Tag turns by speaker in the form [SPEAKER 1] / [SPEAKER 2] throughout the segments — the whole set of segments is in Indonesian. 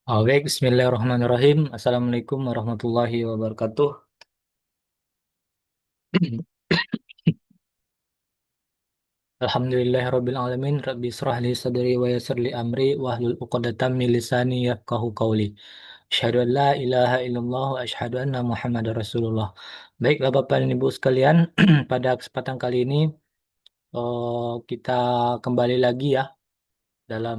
[SPEAKER 1] Baik, Bismillahirrahmanirrahim. Assalamualaikum warahmatullahi wabarakatuh. Alhamdulillahirabbil alamin. Rabbi israh li sadri wa yassir li amri wahlul 'uqdatam min lisani yafqahu qawli. Asyhadu an la ilaha illallah wa asyhadu anna Muhammadar Rasulullah. Baiklah Bapak dan Ibu sekalian, pada kesempatan kali ini kita kembali lagi ya dalam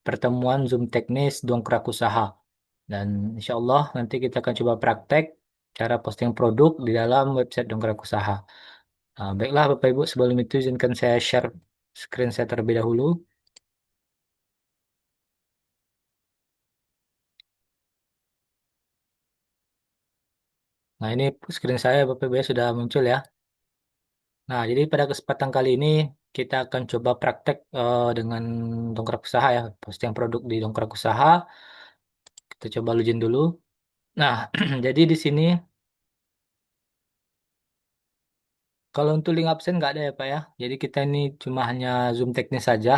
[SPEAKER 1] pertemuan Zoom teknis dongkrak usaha. Dan insya Allah nanti kita akan coba praktek cara posting produk di dalam website dongkrak usaha. Baiklah Bapak Ibu, sebelum itu izinkan saya share screen saya terlebih dahulu. Nah ini screen saya Bapak Ibu ya, sudah muncul ya. Nah jadi pada kesempatan kali ini kita akan coba praktek dengan dongkrak usaha ya, posting produk di dongkrak usaha. Kita coba login dulu. Nah jadi di sini kalau untuk link absen nggak ada ya Pak ya. Jadi kita ini cuma hanya Zoom teknis saja.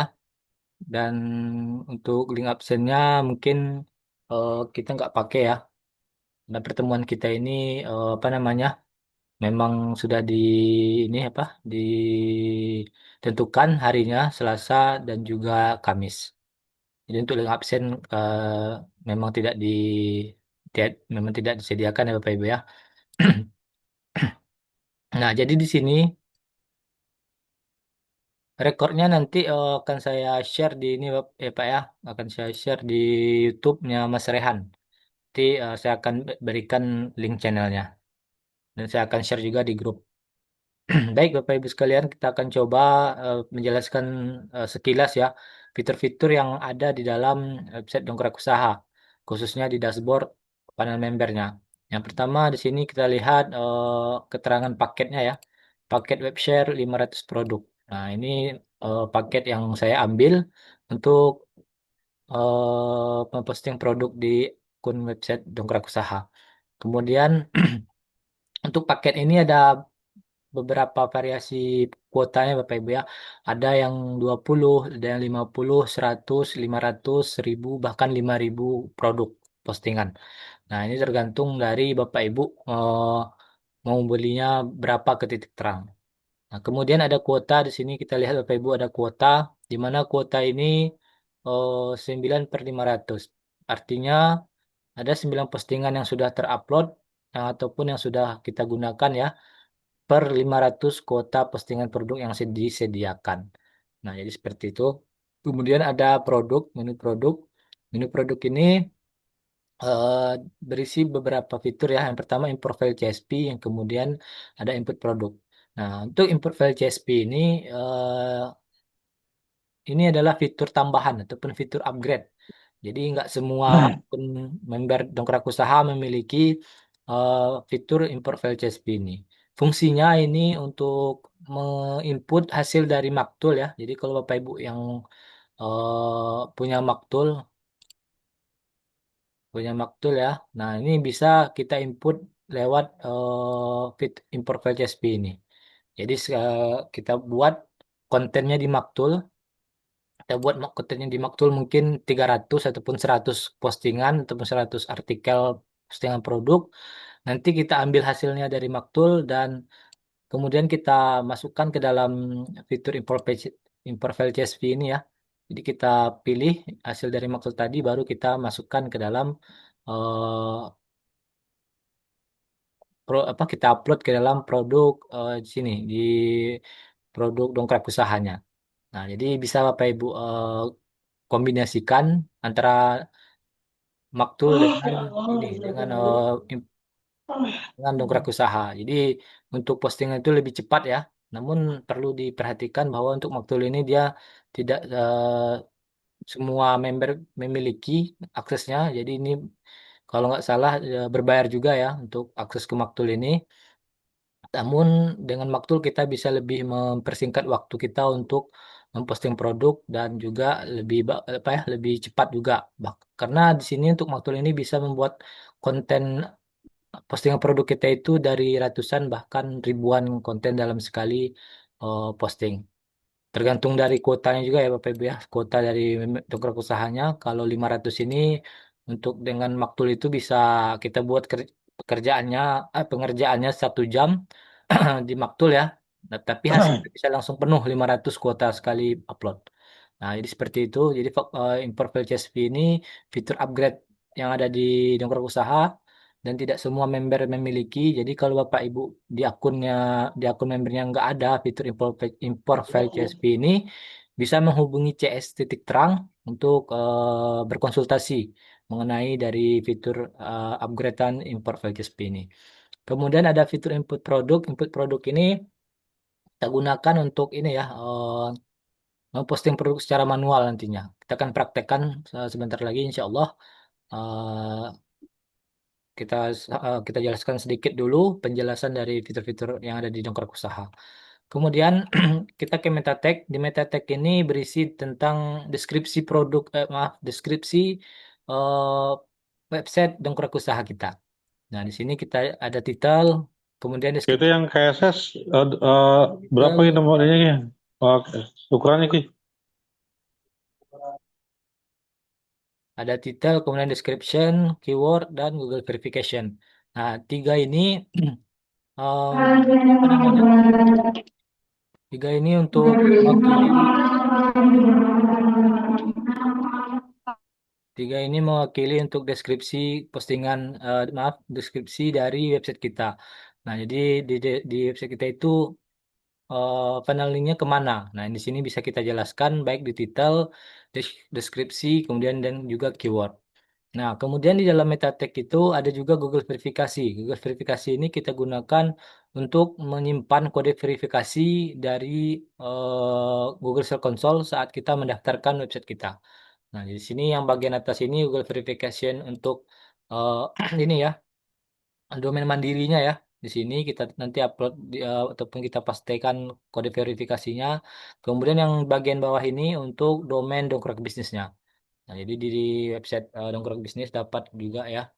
[SPEAKER 1] Dan untuk link absennya mungkin kita nggak pakai ya. Dan pertemuan kita ini apa namanya memang sudah ini apa ditentukan harinya Selasa dan juga Kamis. Jadi untuk link absen memang memang tidak disediakan ya Bapak Ibu ya. Nah jadi di sini rekornya nanti akan saya share di ini Pak ya, akan saya share di YouTube-nya Mas Rehan. Nanti saya akan berikan link channelnya dan saya akan share juga di grup. Baik, Bapak Ibu sekalian, kita akan coba menjelaskan sekilas ya fitur-fitur yang ada di dalam website Dongkrak Usaha, khususnya di dashboard panel membernya. Yang pertama di sini kita lihat keterangan paketnya ya, paket web share 500 produk. Nah, ini paket yang saya ambil untuk memposting produk di akun website Dongkrak Usaha. Kemudian untuk paket ini ada beberapa variasi kuotanya Bapak Ibu ya. Ada yang 20, ada yang 50, 100, 500, 1000, bahkan 5000 produk postingan. Nah, ini tergantung dari Bapak Ibu mau belinya berapa ke titik terang. Nah, kemudian ada kuota di sini kita lihat Bapak Ibu ada kuota di mana kuota ini 9 per 500. Artinya ada 9 postingan yang sudah terupload ataupun yang sudah kita gunakan ya per 500 kuota postingan produk yang disediakan. Nah, jadi seperti itu. Kemudian ada produk, menu produk. Menu produk ini eh, berisi beberapa fitur ya. Yang pertama import file CSV, yang kemudian ada input produk. Nah, untuk import file CSV ini adalah fitur tambahan ataupun fitur upgrade. Jadi nggak semua akun member dongkrak usaha memiliki eh, fitur import file CSV ini. Fungsinya ini untuk menginput hasil dari Maktul ya. Jadi kalau Bapak Ibu yang punya Maktul ya. Nah ini bisa kita input lewat import file CSV ini. Jadi kita buat kontennya di Maktul. Kita buat kontennya di Maktul mungkin 300 ataupun 100 postingan ataupun 100 artikel postingan produk. Nanti kita ambil hasilnya dari Maktul dan kemudian kita masukkan ke dalam fitur import file CSV ini ya. Jadi kita pilih hasil dari Maktul tadi baru kita masukkan ke dalam eh, apa kita upload ke dalam produk di sini di produk dongkrak usahanya. Nah, jadi bisa Bapak Ibu kombinasikan antara Maktul dengan ini dengan dongkrak usaha. Jadi untuk postingan itu lebih cepat ya. Namun perlu diperhatikan bahwa untuk Maktul ini dia tidak semua member memiliki aksesnya. Jadi ini kalau nggak salah berbayar juga ya untuk akses ke Maktul ini. Namun dengan Maktul kita bisa lebih mempersingkat waktu kita untuk memposting produk dan juga apa ya lebih cepat juga. Karena di sini untuk Maktul ini bisa membuat konten postingan produk kita itu dari ratusan bahkan ribuan konten dalam sekali posting. Tergantung dari kuotanya juga ya Bapak Ibu ya. Kuota dari dongkrak usahanya kalau 500 ini Untuk dengan Maktul itu bisa kita buat pekerjaannya, pengerjaannya 1 jam di Maktul ya. Nah, tapi hasilnya bisa langsung penuh 500 kuota sekali upload. Nah, jadi seperti itu. Jadi import file CSV ini fitur upgrade yang ada di Dongkrak Usaha dan tidak semua member memiliki. Jadi kalau Bapak Ibu di akun membernya nggak ada fitur import file CSV ini, bisa menghubungi CS titik terang untuk berkonsultasi mengenai dari fitur upgradean import file CSV ini. Kemudian ada fitur input produk. Input produk ini kita gunakan untuk ini ya, memposting produk secara manual nantinya. Kita akan praktekkan sebentar lagi, insya Allah. Eh, kita kita jelaskan sedikit dulu penjelasan dari fitur-fitur yang ada di Dongkrak Usaha. Kemudian kita ke Metatek. Di Metatek ini berisi tentang deskripsi produk, deskripsi eh, website Dongkrak Usaha kita. Nah, di sini kita ada titel, kemudian
[SPEAKER 2] Itu
[SPEAKER 1] deskripsi
[SPEAKER 2] yang KSS berapa
[SPEAKER 1] titel,
[SPEAKER 2] gitu modelnya? Oke, ukurannya Ki.
[SPEAKER 1] ada titel, kemudian description, keyword, dan Google verification. Nah, tiga ini em, apa namanya? Tiga ini untuk mewakili Tiga ini mewakili untuk deskripsi postingan, maaf, deskripsi dari website kita. Nah, jadi di website kita itu funnelingnya kemana? Nah, di sini bisa kita jelaskan baik di titel, deskripsi, kemudian dan juga keyword. Nah, kemudian di dalam meta tag itu ada juga Google verifikasi. Google verifikasi ini kita gunakan untuk menyimpan kode verifikasi dari Google Search Console saat kita mendaftarkan website kita. Nah, di sini yang bagian atas ini Google Verification untuk ini ya, domain mandirinya ya. Di sini kita nanti upload ataupun kita pastikan kode verifikasinya. Kemudian yang bagian bawah ini untuk domain dongkrak bisnisnya. Nah, jadi di website dongkrak bisnis dapat juga ya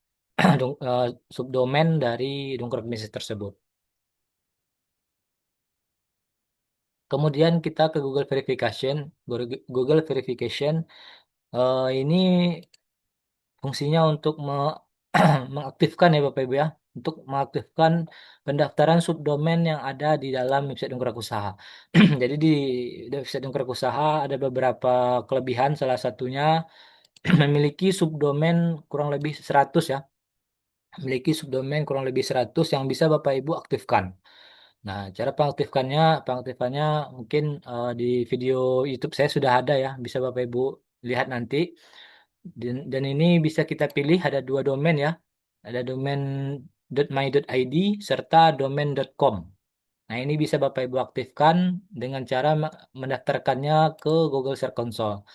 [SPEAKER 1] subdomain dari dongkrak bisnis tersebut. Kemudian kita ke Google Verification. Google Verification ini fungsinya untuk mengaktifkan ya Bapak Ibu ya, untuk mengaktifkan pendaftaran subdomain yang ada di dalam website Dongkrak Usaha. Jadi di website Dongkrak Usaha ada beberapa kelebihan, salah satunya memiliki subdomain kurang lebih 100 ya, memiliki subdomain kurang lebih 100 yang bisa Bapak Ibu aktifkan. Nah, cara pengaktifannya mungkin di video YouTube saya sudah ada ya, bisa Bapak Ibu lihat nanti. Dan ini bisa kita pilih ada 2 domain ya. Ada domain .my.id serta domain.com. Nah, ini bisa Bapak Ibu aktifkan dengan cara mendaftarkannya ke Google Search Console.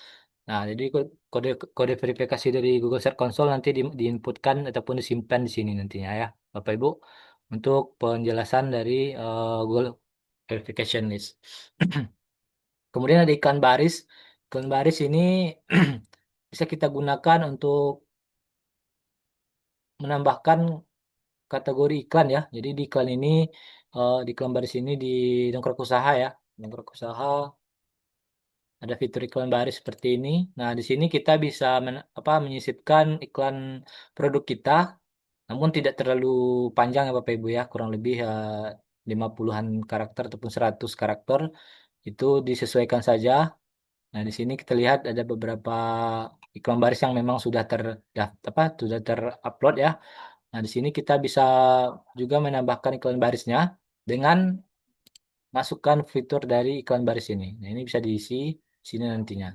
[SPEAKER 1] Nah, jadi kode kode verifikasi dari Google Search Console nanti diinputkan ataupun disimpan di sini nantinya ya, Bapak Ibu, untuk penjelasan dari Google Verification List. Kemudian ada iklan baris. Iklan baris ini bisa kita gunakan untuk menambahkan kategori iklan ya. Jadi di iklan ini, di iklan baris ini di Dongkrak Usaha ya. Dongkrak Usaha ada fitur iklan baris seperti ini. Nah, di sini kita bisa menyisipkan iklan produk kita, namun tidak terlalu panjang ya Bapak Ibu ya, kurang lebih 50-an karakter ataupun 100 karakter. Itu disesuaikan saja. Nah, di sini kita lihat ada beberapa iklan baris yang memang sudah terupload ya. Nah, di sini kita bisa juga menambahkan iklan barisnya dengan masukkan fitur dari iklan baris ini. Nah, ini bisa diisi sini nantinya.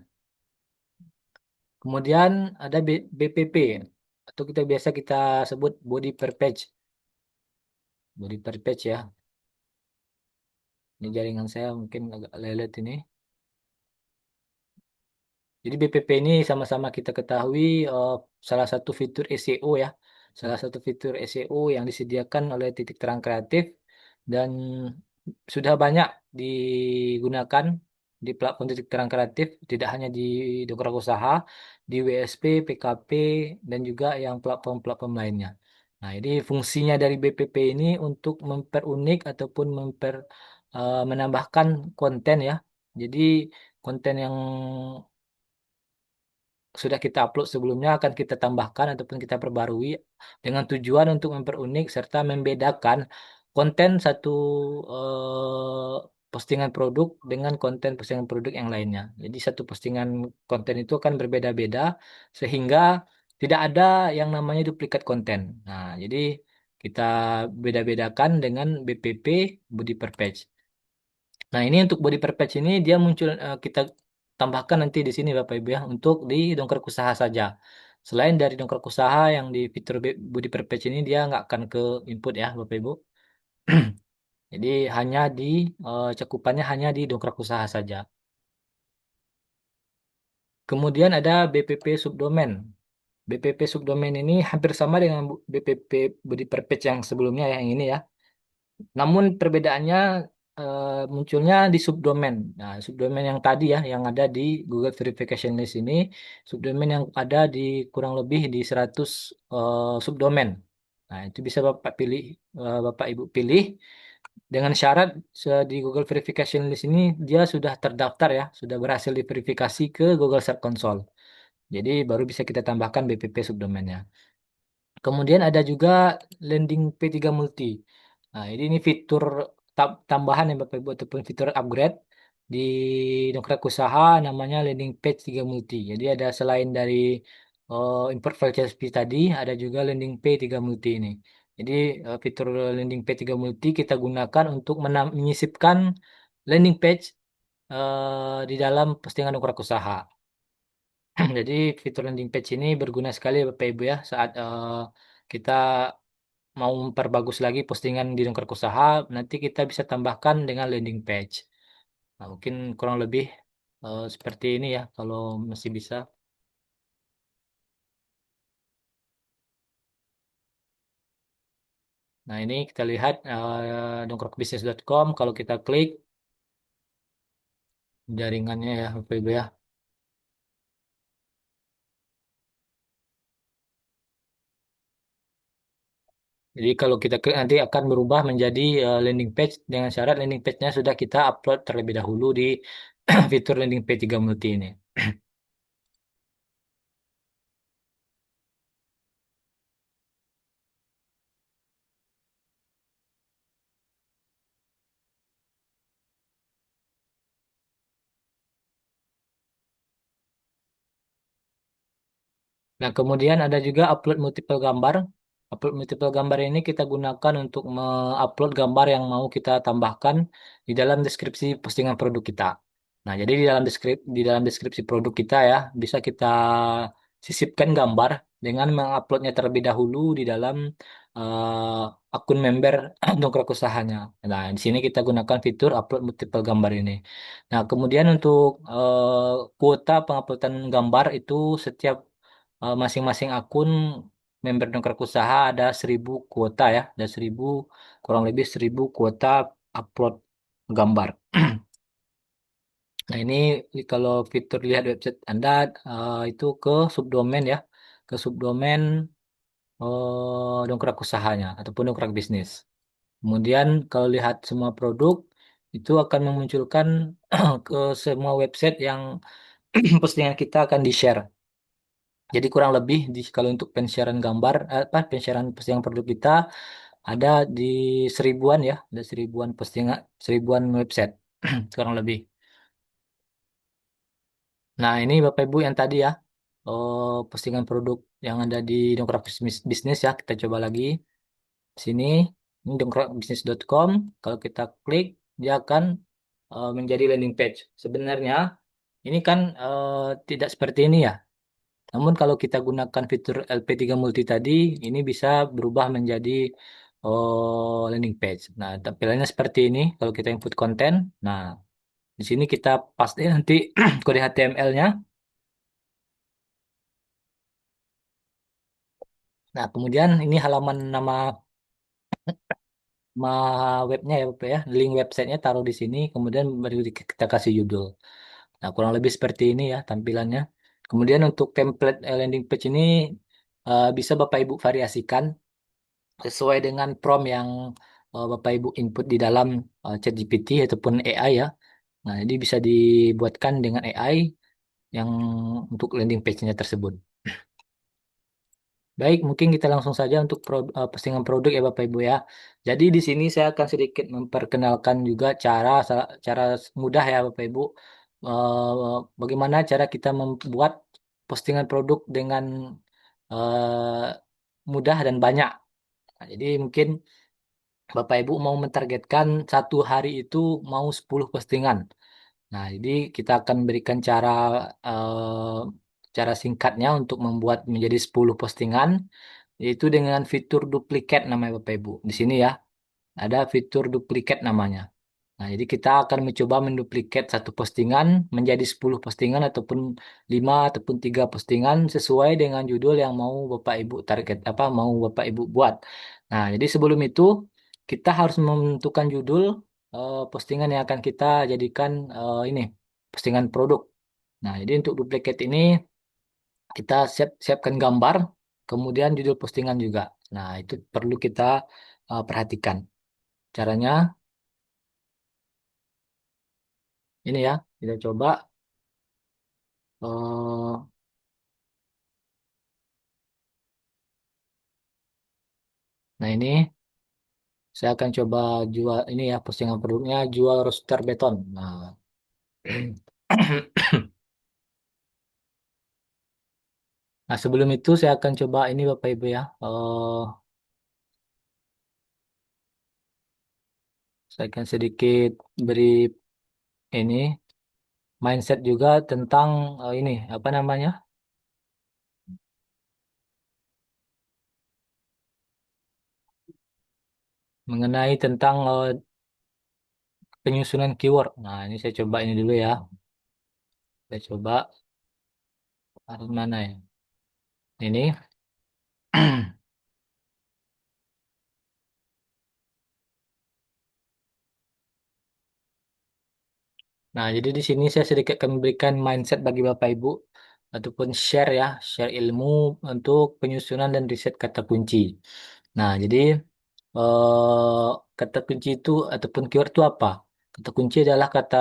[SPEAKER 1] Kemudian ada BPP atau kita sebut body per page. Body per page ya. Ini jaringan saya mungkin agak lelet ini. Jadi BPP ini sama-sama kita ketahui salah satu fitur SEO ya. Salah satu fitur SEO yang disediakan oleh Titik Terang Kreatif dan sudah banyak digunakan di platform Titik Terang Kreatif, tidak hanya di Dongkrak Usaha, di WSP, PKP, dan juga yang platform-platform lainnya. Nah, jadi fungsinya dari BPP ini untuk memperunik ataupun menambahkan konten ya. Jadi konten yang sudah kita upload sebelumnya akan kita tambahkan ataupun kita perbarui dengan tujuan untuk memperunik serta membedakan konten satu postingan produk dengan konten postingan produk yang lainnya. Jadi satu postingan konten itu akan berbeda-beda sehingga tidak ada yang namanya duplikat konten. Nah, jadi kita beda-bedakan dengan BPP body per page. Nah, ini untuk body per page ini dia muncul kita tambahkan nanti di sini Bapak Ibu ya untuk di dongkrak usaha saja. Selain dari dongkrak usaha yang di fitur body per page ini dia nggak akan ke input ya Bapak Ibu. Jadi hanya di cakupannya hanya di dongkrak usaha saja. Kemudian ada BPP subdomain. BPP subdomain ini hampir sama dengan BPP body per page yang sebelumnya yang ini ya. Namun perbedaannya munculnya di subdomain. Nah, subdomain yang tadi ya, yang ada di Google Verification List ini, subdomain yang ada di kurang lebih di 100 subdomain. Nah, itu bisa Bapak pilih, Bapak Ibu pilih dengan syarat di Google Verification List ini dia sudah terdaftar ya, sudah berhasil diverifikasi ke Google Search Console. Jadi baru bisa kita tambahkan BPP subdomainnya. Kemudian ada juga landing P3 multi. Nah, ini fitur tambahan yang Bapak Ibu ataupun fitur upgrade di Dongkrak Usaha namanya landing page 3 multi. Jadi ada selain dari import file CSV tadi, ada juga landing page 3 multi ini. Jadi fitur landing page 3 multi kita gunakan untuk menyisipkan landing page di dalam postingan Dongkrak Usaha. Jadi fitur landing page ini berguna sekali Bapak Ibu ya saat kita mau memperbagus lagi postingan di Dongkrak Usaha, nanti kita bisa tambahkan dengan landing page. Nah, mungkin kurang lebih seperti ini ya kalau masih bisa. Nah, ini kita lihat dongkrakbisnis.com kalau kita klik jaringannya ya Bapak Ibu ya. Jadi kalau kita klik nanti akan berubah menjadi landing page dengan syarat landing page-nya sudah kita upload terlebih dahulu di fitur landing page 3 multi ini. Nah, kemudian ada juga upload multiple gambar. Upload multiple gambar ini kita gunakan untuk mengupload gambar yang mau kita tambahkan di dalam deskripsi postingan produk kita. Nah, jadi di dalam deskripsi produk kita ya, bisa kita sisipkan gambar dengan menguploadnya terlebih dahulu di dalam akun member dongkrak usahanya. Nah, di sini kita gunakan fitur upload multiple gambar ini. Nah, kemudian untuk kuota penguploadan gambar itu setiap masing-masing akun member dongkrak usaha ada 1.000 kuota ya, ada 1.000 kurang lebih 1.000 kuota upload gambar. Nah ini kalau fitur lihat website Anda itu ke subdomain ya, ke subdomain dongkrak usahanya ataupun dongkrak bisnis. Kemudian kalau lihat semua produk itu akan memunculkan ke semua website yang postingan kita akan di-share. Jadi kurang lebih kalau untuk pensiaran gambar, pensiaran postingan produk kita ada di 1.000-an ya, ada 1.000-an postingan, 1.000-an website kurang lebih. Nah ini Bapak Ibu yang tadi ya, postingan produk yang ada di Dongkrak Bisnis ya, kita coba lagi sini, ini dongkrakbisnis.com. Kalau kita klik, dia akan menjadi landing page. Sebenarnya ini kan tidak seperti ini ya. Namun kalau kita gunakan fitur LP3 Multi tadi, ini bisa berubah menjadi landing page. Nah, tampilannya seperti ini kalau kita input konten. Nah, di sini kita paste nanti kode HTML-nya. Nah, kemudian ini halaman nama webnya ya, Bapak ya. Link websitenya taruh di sini, kemudian baru kita kasih judul. Nah, kurang lebih seperti ini ya tampilannya. Kemudian untuk template landing page ini bisa Bapak Ibu variasikan sesuai dengan prompt yang Bapak Ibu input di dalam ChatGPT ataupun AI ya. Nah, jadi bisa dibuatkan dengan AI yang untuk landing page-nya tersebut. Baik, mungkin kita langsung saja untuk postingan produk ya Bapak Ibu ya. Jadi di sini saya akan sedikit memperkenalkan juga cara mudah ya Bapak Ibu. Bagaimana cara kita membuat postingan produk dengan mudah dan banyak. Nah, jadi mungkin Bapak Ibu mau mentargetkan satu hari itu mau 10 postingan. Nah, jadi kita akan berikan cara singkatnya untuk membuat menjadi 10 postingan, yaitu dengan fitur duplikat namanya Bapak Ibu. Di sini ya, ada fitur duplikat namanya. Nah, jadi kita akan mencoba menduplikat satu postingan menjadi 10 postingan ataupun 5 ataupun 3 postingan sesuai dengan judul yang mau Bapak Ibu target apa mau Bapak Ibu buat. Nah, jadi sebelum itu kita harus menentukan judul postingan yang akan kita jadikan ini postingan produk. Nah, jadi untuk duplikat ini kita siapkan gambar, kemudian judul postingan juga. Nah, itu perlu kita perhatikan. Caranya ini ya, kita coba. eh, nah, ini saya akan coba jual ini ya, postingan produknya jual roster beton. Nah, nah sebelum itu saya akan coba ini Bapak Ibu ya. Saya akan sedikit beri ini mindset juga tentang ini apa namanya mengenai tentang penyusunan keyword. Nah, ini saya coba ini dulu ya. Saya coba harus mana ya? Ini. Nah, jadi di sini saya sedikit akan memberikan mindset bagi Bapak Ibu ataupun share ya, share ilmu untuk penyusunan dan riset kata kunci. Nah, jadi eh, kata kunci itu ataupun keyword itu apa? Kata kunci adalah kata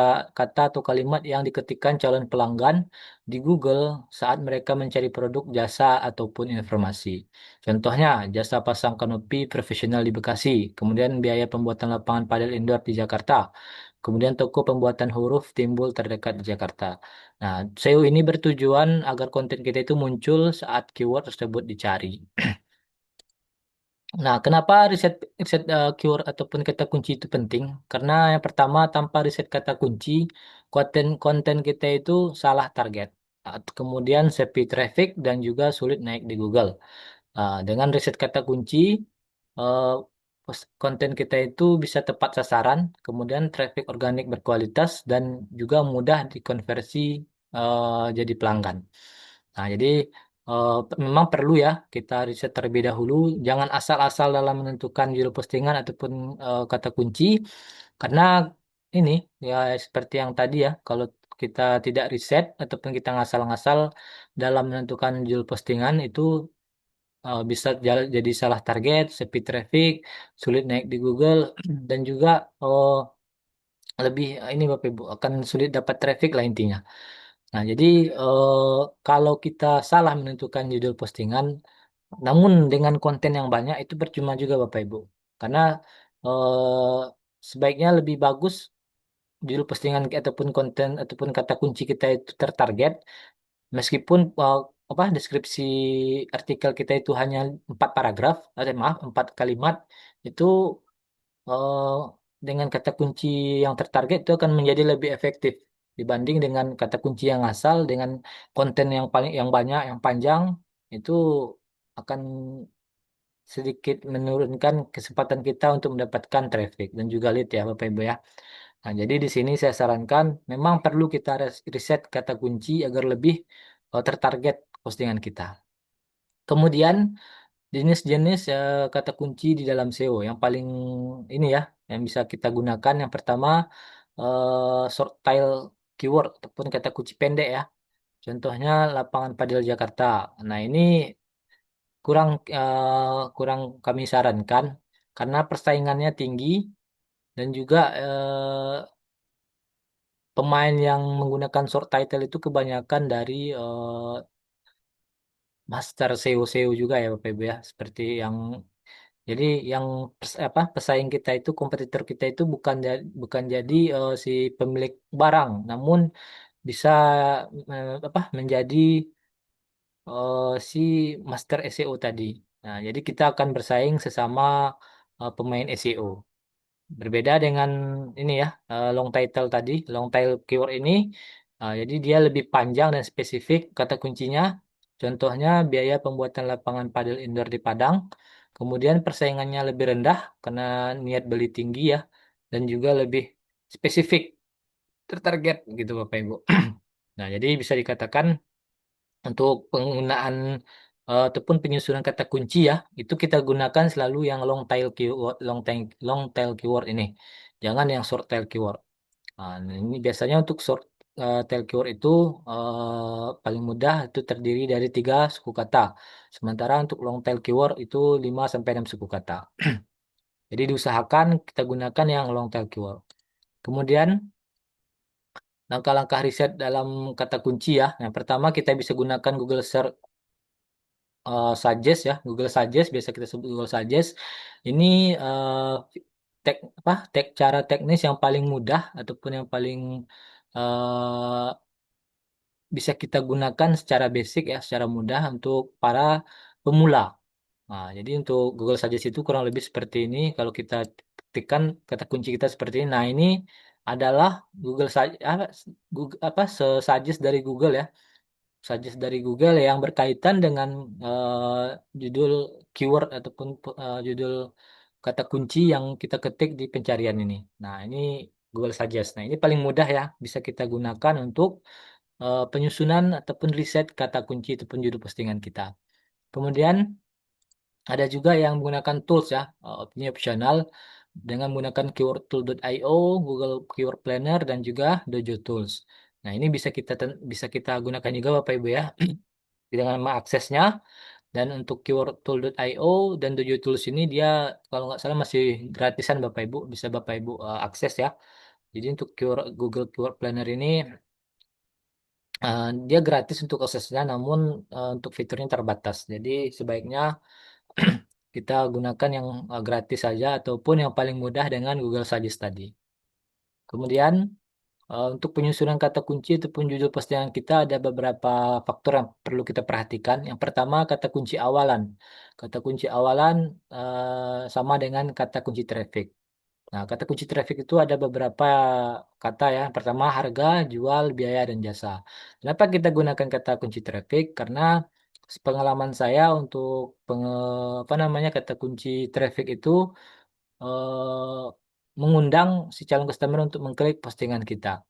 [SPEAKER 1] atau kalimat yang diketikkan calon pelanggan di Google saat mereka mencari produk, jasa ataupun informasi. Contohnya, jasa pasang kanopi profesional di Bekasi, kemudian biaya pembuatan lapangan padel indoor di Jakarta. Kemudian toko pembuatan huruf timbul terdekat di Jakarta. Nah, SEO ini bertujuan agar konten kita itu muncul saat keyword tersebut dicari. Nah, kenapa riset riset keyword ataupun kata kunci itu penting? Karena yang pertama, tanpa riset kata kunci, konten kita itu salah target. Kemudian sepi traffic dan juga sulit naik di Google. Dengan riset kata kunci, eh, konten kita itu bisa tepat sasaran, kemudian traffic organik berkualitas dan juga mudah dikonversi jadi pelanggan. Nah, jadi memang perlu ya kita riset terlebih dahulu. Jangan asal-asal dalam menentukan judul postingan ataupun kata kunci, karena ini ya seperti yang tadi ya, kalau kita tidak riset ataupun kita ngasal-ngasal dalam menentukan judul postingan itu bisa jadi salah target, sepi traffic, sulit naik di Google, dan juga lebih ini Bapak Ibu akan sulit dapat traffic lah intinya. Nah, jadi kalau kita salah menentukan judul postingan, namun dengan konten yang banyak itu percuma juga Bapak Ibu. Karena sebaiknya lebih bagus judul postingan ataupun konten ataupun kata kunci kita itu tertarget, meskipun deskripsi artikel kita itu hanya 4 paragraf, maaf 4 kalimat, itu eh, dengan kata kunci yang tertarget itu akan menjadi lebih efektif dibanding dengan kata kunci yang asal dengan konten yang banyak yang panjang itu akan sedikit menurunkan kesempatan kita untuk mendapatkan traffic dan juga lead ya Bapak Ibu ya. Nah, jadi di sini saya sarankan memang perlu kita riset kata kunci agar lebih tertarget postingan kita. Kemudian jenis-jenis kata kunci di dalam SEO yang paling ini ya yang bisa kita gunakan yang pertama short tail keyword ataupun kata kunci pendek ya. Contohnya lapangan padel Jakarta. Nah, ini kurang kami sarankan karena persaingannya tinggi dan juga pemain yang menggunakan short title itu kebanyakan dari master SEO juga ya Bapak Ibu ya. Seperti yang jadi yang pesaing kita itu kompetitor kita itu bukan jadi si pemilik barang, namun bisa menjadi si master SEO tadi. Nah, jadi kita akan bersaing sesama pemain SEO. Berbeda dengan ini ya, long title tadi, long tail keyword ini, jadi dia lebih panjang dan spesifik kata kuncinya. Contohnya biaya pembuatan lapangan padel indoor di Padang. Kemudian persaingannya lebih rendah karena niat beli tinggi ya, dan juga lebih spesifik, tertarget gitu Bapak Ibu. Nah, jadi bisa dikatakan untuk penggunaan ataupun penyusunan kata kunci ya, itu kita gunakan selalu yang long tail keyword ini. Jangan yang short tail keyword. Nah, ini biasanya untuk short tail keyword itu paling mudah itu terdiri dari 3 suku kata. Sementara untuk long tail keyword itu 5 sampai 6 suku kata. Jadi diusahakan kita gunakan yang long tail keyword. Kemudian langkah-langkah riset dalam kata kunci ya. Yang pertama kita bisa gunakan Google Search Suggest ya, Google Suggest biasa kita sebut Google Suggest. Ini cara teknis yang paling mudah ataupun yang paling eh, bisa kita gunakan secara basic ya, secara mudah untuk para pemula. Nah, jadi untuk Google Suggest itu kurang lebih seperti ini. Kalau kita ketikkan kata kunci kita seperti ini. Nah, ini adalah Google suggest dari Google ya, suggest dari Google yang berkaitan dengan judul keyword ataupun judul kata kunci yang kita ketik di pencarian ini. Nah, ini Google Suggest. Nah, ini paling mudah ya, bisa kita gunakan untuk penyusunan ataupun riset kata kunci ataupun judul postingan kita. Kemudian ada juga yang menggunakan tools ya, ini opsional dengan menggunakan keywordtool.io, Google Keyword Planner dan juga Dojo Tools. Nah, ini bisa kita gunakan juga Bapak Ibu ya dengan mengaksesnya. Dan untuk keywordtool.io dan Dojo Tools ini dia kalau nggak salah masih gratisan Bapak Ibu, bisa Bapak Ibu akses ya. Jadi untuk Google Keyword Planner ini dia gratis untuk aksesnya, namun untuk fiturnya terbatas. Jadi sebaiknya kita gunakan yang gratis saja ataupun yang paling mudah dengan Google Suggest tadi. Kemudian untuk penyusunan kata kunci ataupun judul postingan kita ada beberapa faktor yang perlu kita perhatikan. Yang pertama kata kunci awalan. Kata kunci awalan sama dengan kata kunci traffic. Nah, kata kunci traffic itu ada beberapa kata ya. Yang pertama harga, jual, biaya, dan jasa. Kenapa kita gunakan kata kunci traffic? Karena pengalaman saya untuk kata kunci traffic itu mengundang si calon customer untuk mengklik postingan kita.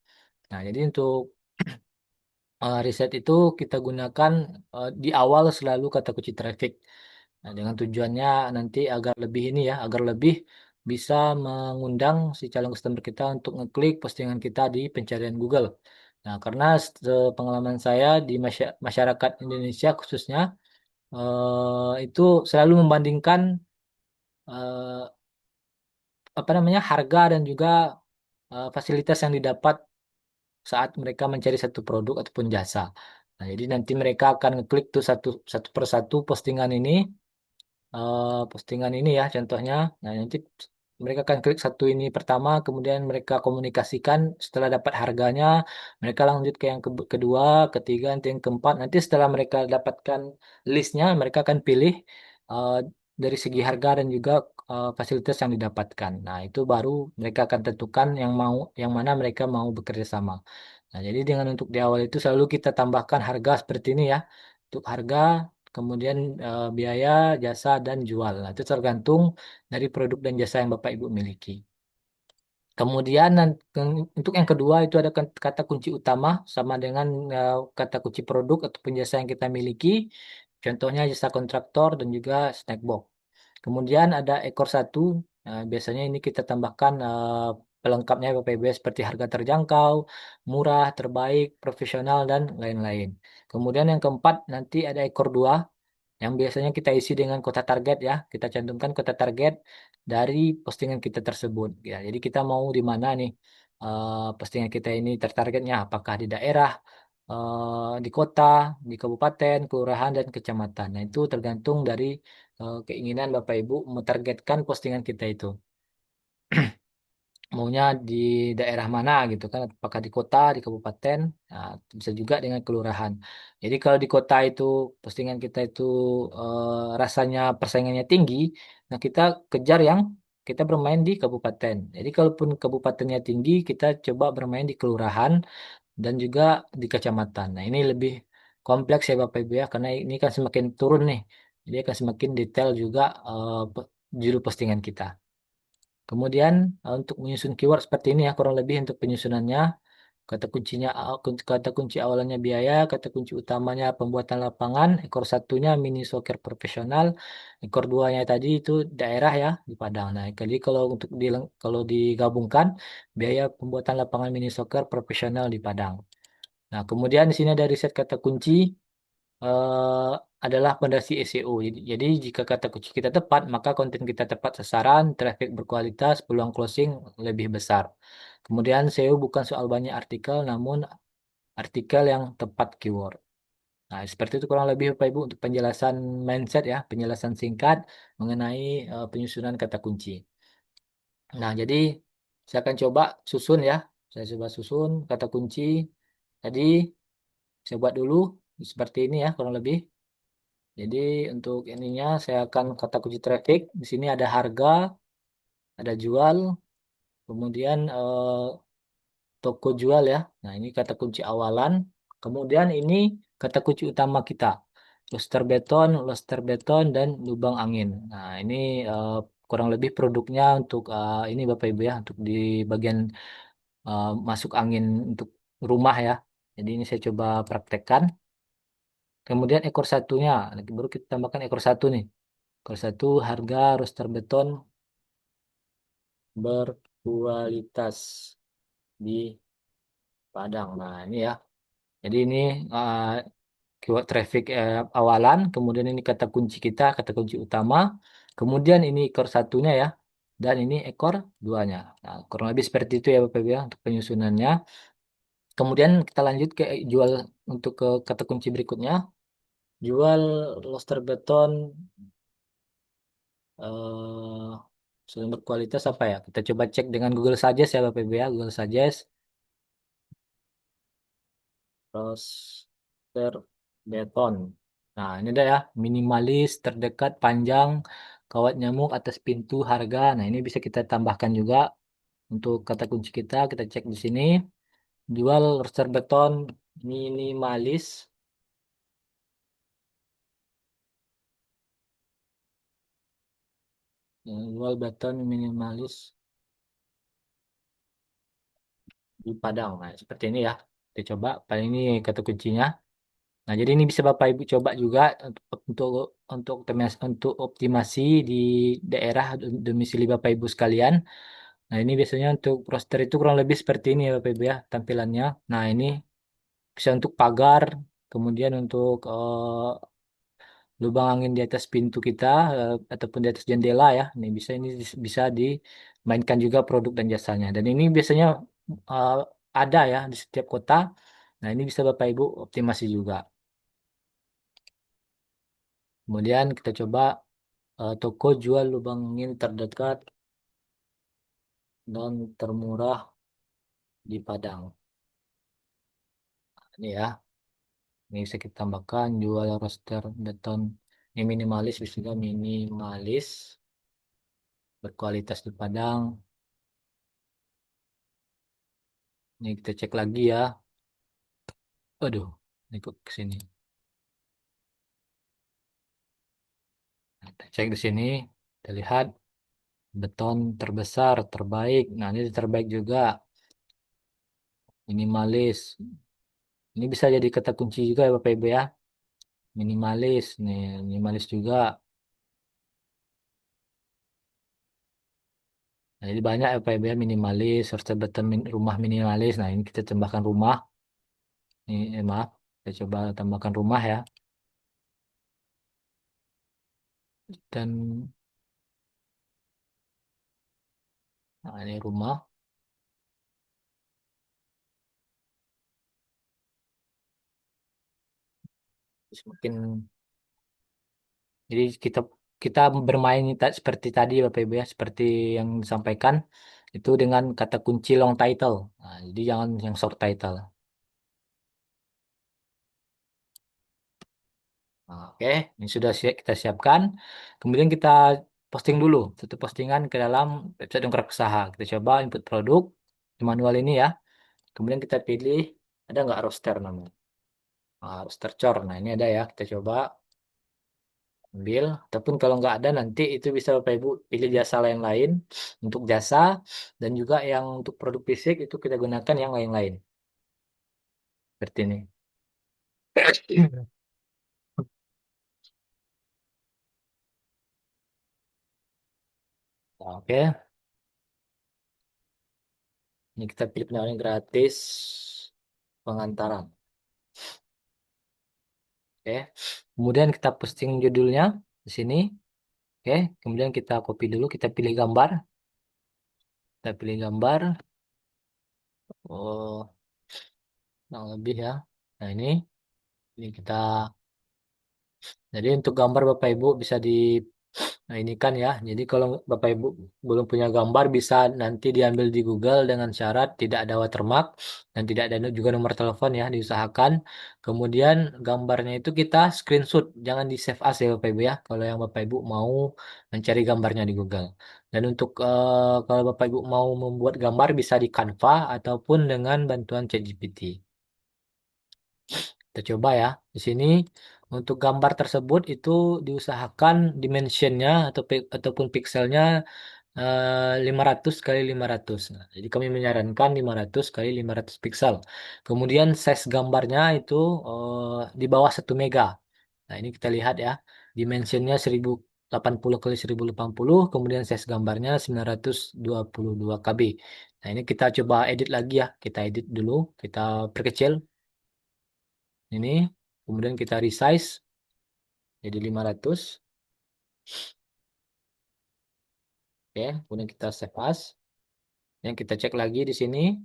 [SPEAKER 1] Nah, jadi untuk riset itu kita gunakan di awal selalu kata kunci traffic. Nah, dengan tujuannya nanti agar lebih ini ya, agar lebih bisa mengundang si calon customer kita untuk ngeklik postingan kita di pencarian Google. Nah, karena pengalaman saya di masyarakat Indonesia khususnya itu selalu membandingkan eh, harga dan juga fasilitas yang didapat saat mereka mencari satu produk ataupun jasa. Nah, jadi nanti mereka akan ngeklik tuh satu satu persatu postingan ini ya contohnya. Nah, nanti mereka akan klik satu ini pertama, kemudian mereka komunikasikan setelah dapat harganya, mereka lanjut ke yang kedua, ketiga, nanti yang keempat. Nanti setelah mereka dapatkan listnya, mereka akan pilih uh, dari segi harga dan juga fasilitas yang didapatkan. Nah, itu baru mereka akan tentukan yang mana mereka mau bekerja sama. Nah, jadi dengan untuk di awal itu selalu kita tambahkan harga seperti ini ya. Untuk harga, kemudian biaya, jasa, dan jual. Nah, itu tergantung dari produk dan jasa yang Bapak Ibu miliki. Kemudian untuk yang kedua itu ada kata kunci utama sama dengan kata kunci produk ataupun jasa yang kita miliki. Contohnya jasa kontraktor dan juga snackbox. Kemudian ada ekor satu. Biasanya ini kita tambahkan pelengkapnya Bapak Ibu ya, seperti harga terjangkau, murah, terbaik, profesional, dan lain-lain. Kemudian yang keempat nanti ada ekor dua yang biasanya kita isi dengan kota target ya. Kita cantumkan kota target dari postingan kita tersebut. Ya, jadi kita mau di mana nih? postingan kita ini tertargetnya apakah di daerah, di kota, di kabupaten, kelurahan, dan kecamatan. Nah, itu tergantung dari keinginan Bapak Ibu mentargetkan postingan kita itu. Maunya di daerah mana gitu kan, apakah di kota, di kabupaten, nah, bisa juga dengan kelurahan. Jadi kalau di kota itu postingan kita itu rasanya persaingannya tinggi, nah kita kejar yang kita bermain di kabupaten. Jadi kalaupun kabupatennya tinggi, kita coba bermain di kelurahan dan juga di kecamatan. Nah, ini lebih kompleks ya Bapak Ibu ya, karena ini kan semakin turun nih. Jadi akan semakin detail juga judul postingan kita. Kemudian untuk menyusun keyword seperti ini ya kurang lebih untuk penyusunannya. Kata kuncinya kata kunci awalannya biaya, kata kunci utamanya pembuatan lapangan, ekor satunya mini soccer profesional, ekor duanya tadi itu daerah ya di Padang. Nah, jadi kalau untuk kalau digabungkan biaya pembuatan lapangan mini soccer profesional di Padang. Nah, kemudian di sini ada riset kata kunci eh, adalah fondasi SEO. Jadi jika kata kunci kita tepat, maka konten kita tepat sasaran, traffic berkualitas, peluang closing lebih besar. Kemudian SEO bukan soal banyak artikel, namun artikel yang tepat keyword. Nah, seperti itu kurang lebih Bapak Ibu untuk penjelasan mindset ya, penjelasan singkat mengenai penyusunan kata kunci. Nah, jadi saya akan coba susun ya. Saya coba susun kata kunci. Tadi saya buat dulu seperti ini ya kurang lebih. Jadi untuk ininya saya akan kata kunci traffic. Di sini ada harga, ada jual, kemudian toko jual ya. Nah ini kata kunci awalan. Kemudian ini kata kunci utama kita. Luster beton, dan lubang angin. Nah ini kurang lebih produknya untuk ini Bapak Ibu ya. Untuk di bagian masuk angin untuk rumah ya. Jadi ini saya coba praktekkan. Kemudian ekor satunya. Nanti baru kita tambahkan ekor satu nih. Ekor satu harga roster beton berkualitas di Padang. Nah, ini ya. Jadi ini uh, keyword traffic awalan, kemudian ini kata kunci kita, kata kunci utama, kemudian ini ekor satunya ya, dan ini ekor duanya. Nah, kurang lebih seperti itu ya Bapak Ibu ya untuk penyusunannya. Kemudian kita lanjut ke jual untuk ke kata kunci berikutnya. Jual roster beton eh sumber kualitas apa ya? Kita coba cek dengan Google Suggest ya Bapak Ibu ya, Google Suggest. Roster beton. Nah, ini dah ya, minimalis, terdekat, panjang, kawat nyamuk atas pintu, harga. Nah, ini bisa kita tambahkan juga untuk kata kunci kita. Kita cek di sini. Jual roster beton minimalis. Jual beton minimalis di Padang. Nah, seperti ini ya. Kita coba. Paling ini kata kuncinya. Nah, jadi ini bisa Bapak Ibu coba juga untuk untuk optimasi di daerah domisili Bapak Ibu sekalian. Nah, ini biasanya untuk roster itu kurang lebih seperti ini ya Bapak Ibu ya tampilannya. Nah, ini bisa untuk pagar, kemudian untuk lubang angin di atas pintu kita ataupun di atas jendela ya. Ini bisa dimainkan juga produk dan jasanya. Dan ini biasanya eh, ada ya di setiap kota. Nah, ini bisa Bapak Ibu optimasi juga. Kemudian kita coba toko jual lubang angin terdekat dan termurah di Padang. Ini ya, ini bisa kita tambahkan jual roster beton ini minimalis, bisa juga minimalis berkualitas di Padang. Ini kita cek lagi ya. Aduh, ini kok ke sini. Nah, kita cek di sini, kita lihat beton terbesar, terbaik. Nah, ini terbaik juga, minimalis. Ini bisa jadi kata kunci juga ya Bapak Ibu ya. Minimalis, nih minimalis juga. Nah, jadi banyak ya Pak Ibu ya minimalis, serta beton rumah minimalis. Nah, ini kita tambahkan rumah. Ini maaf, kita coba tambahkan rumah ya. Dan nah, ini rumah. Semakin jadi kita bermain seperti tadi Bapak Ibu ya, seperti yang disampaikan itu dengan kata kunci long title. Nah, jadi jangan yang short title. Nah, oke, ini sudah kita siapkan. Kemudian kita posting dulu satu postingan ke dalam website Dongkrak Usaha. Kita coba input produk di manual ini ya. Kemudian kita pilih ada nggak roster namanya. Nah, roster cor. Nah, ini ada ya. Kita coba ambil. Ataupun kalau nggak ada nanti itu bisa Bapak Ibu pilih jasa lain-lain untuk jasa dan juga yang untuk produk fisik itu kita gunakan yang lain-lain. Seperti ini. Nah, oke, ini kita pilih penawaran gratis pengantaran. Oke. Kemudian kita posting judulnya di sini. Oke. Kemudian kita copy dulu, kita pilih gambar. Kita pilih gambar. Oh, kurang lebih ya. Nah, ini kita. Jadi untuk gambar Bapak Ibu bisa di. Nah, ini kan ya. Jadi kalau Bapak Ibu belum punya gambar bisa nanti diambil di Google dengan syarat tidak ada watermark dan tidak ada juga nomor telepon ya diusahakan. Kemudian gambarnya itu kita screenshot, jangan di save as ya Bapak Ibu ya. Kalau yang Bapak Ibu mau mencari gambarnya di Google. Dan untuk kalau Bapak Ibu mau membuat gambar bisa di Canva ataupun dengan bantuan ChatGPT. Kita coba ya. Di sini untuk gambar tersebut itu diusahakan dimensionnya ataupun pixelnya 500 kali 500. Nah, jadi kami menyarankan 500 kali 500 pixel. Kemudian size gambarnya itu di bawah 1 mega. Nah, ini kita lihat ya. Dimensionnya 1080 kali 1080, kemudian size gambarnya 922 KB. Nah, ini kita coba edit lagi ya. Kita edit dulu, kita perkecil ini, kemudian kita resize jadi 500. Oke, kemudian kita save as. Yang kita cek lagi di sini.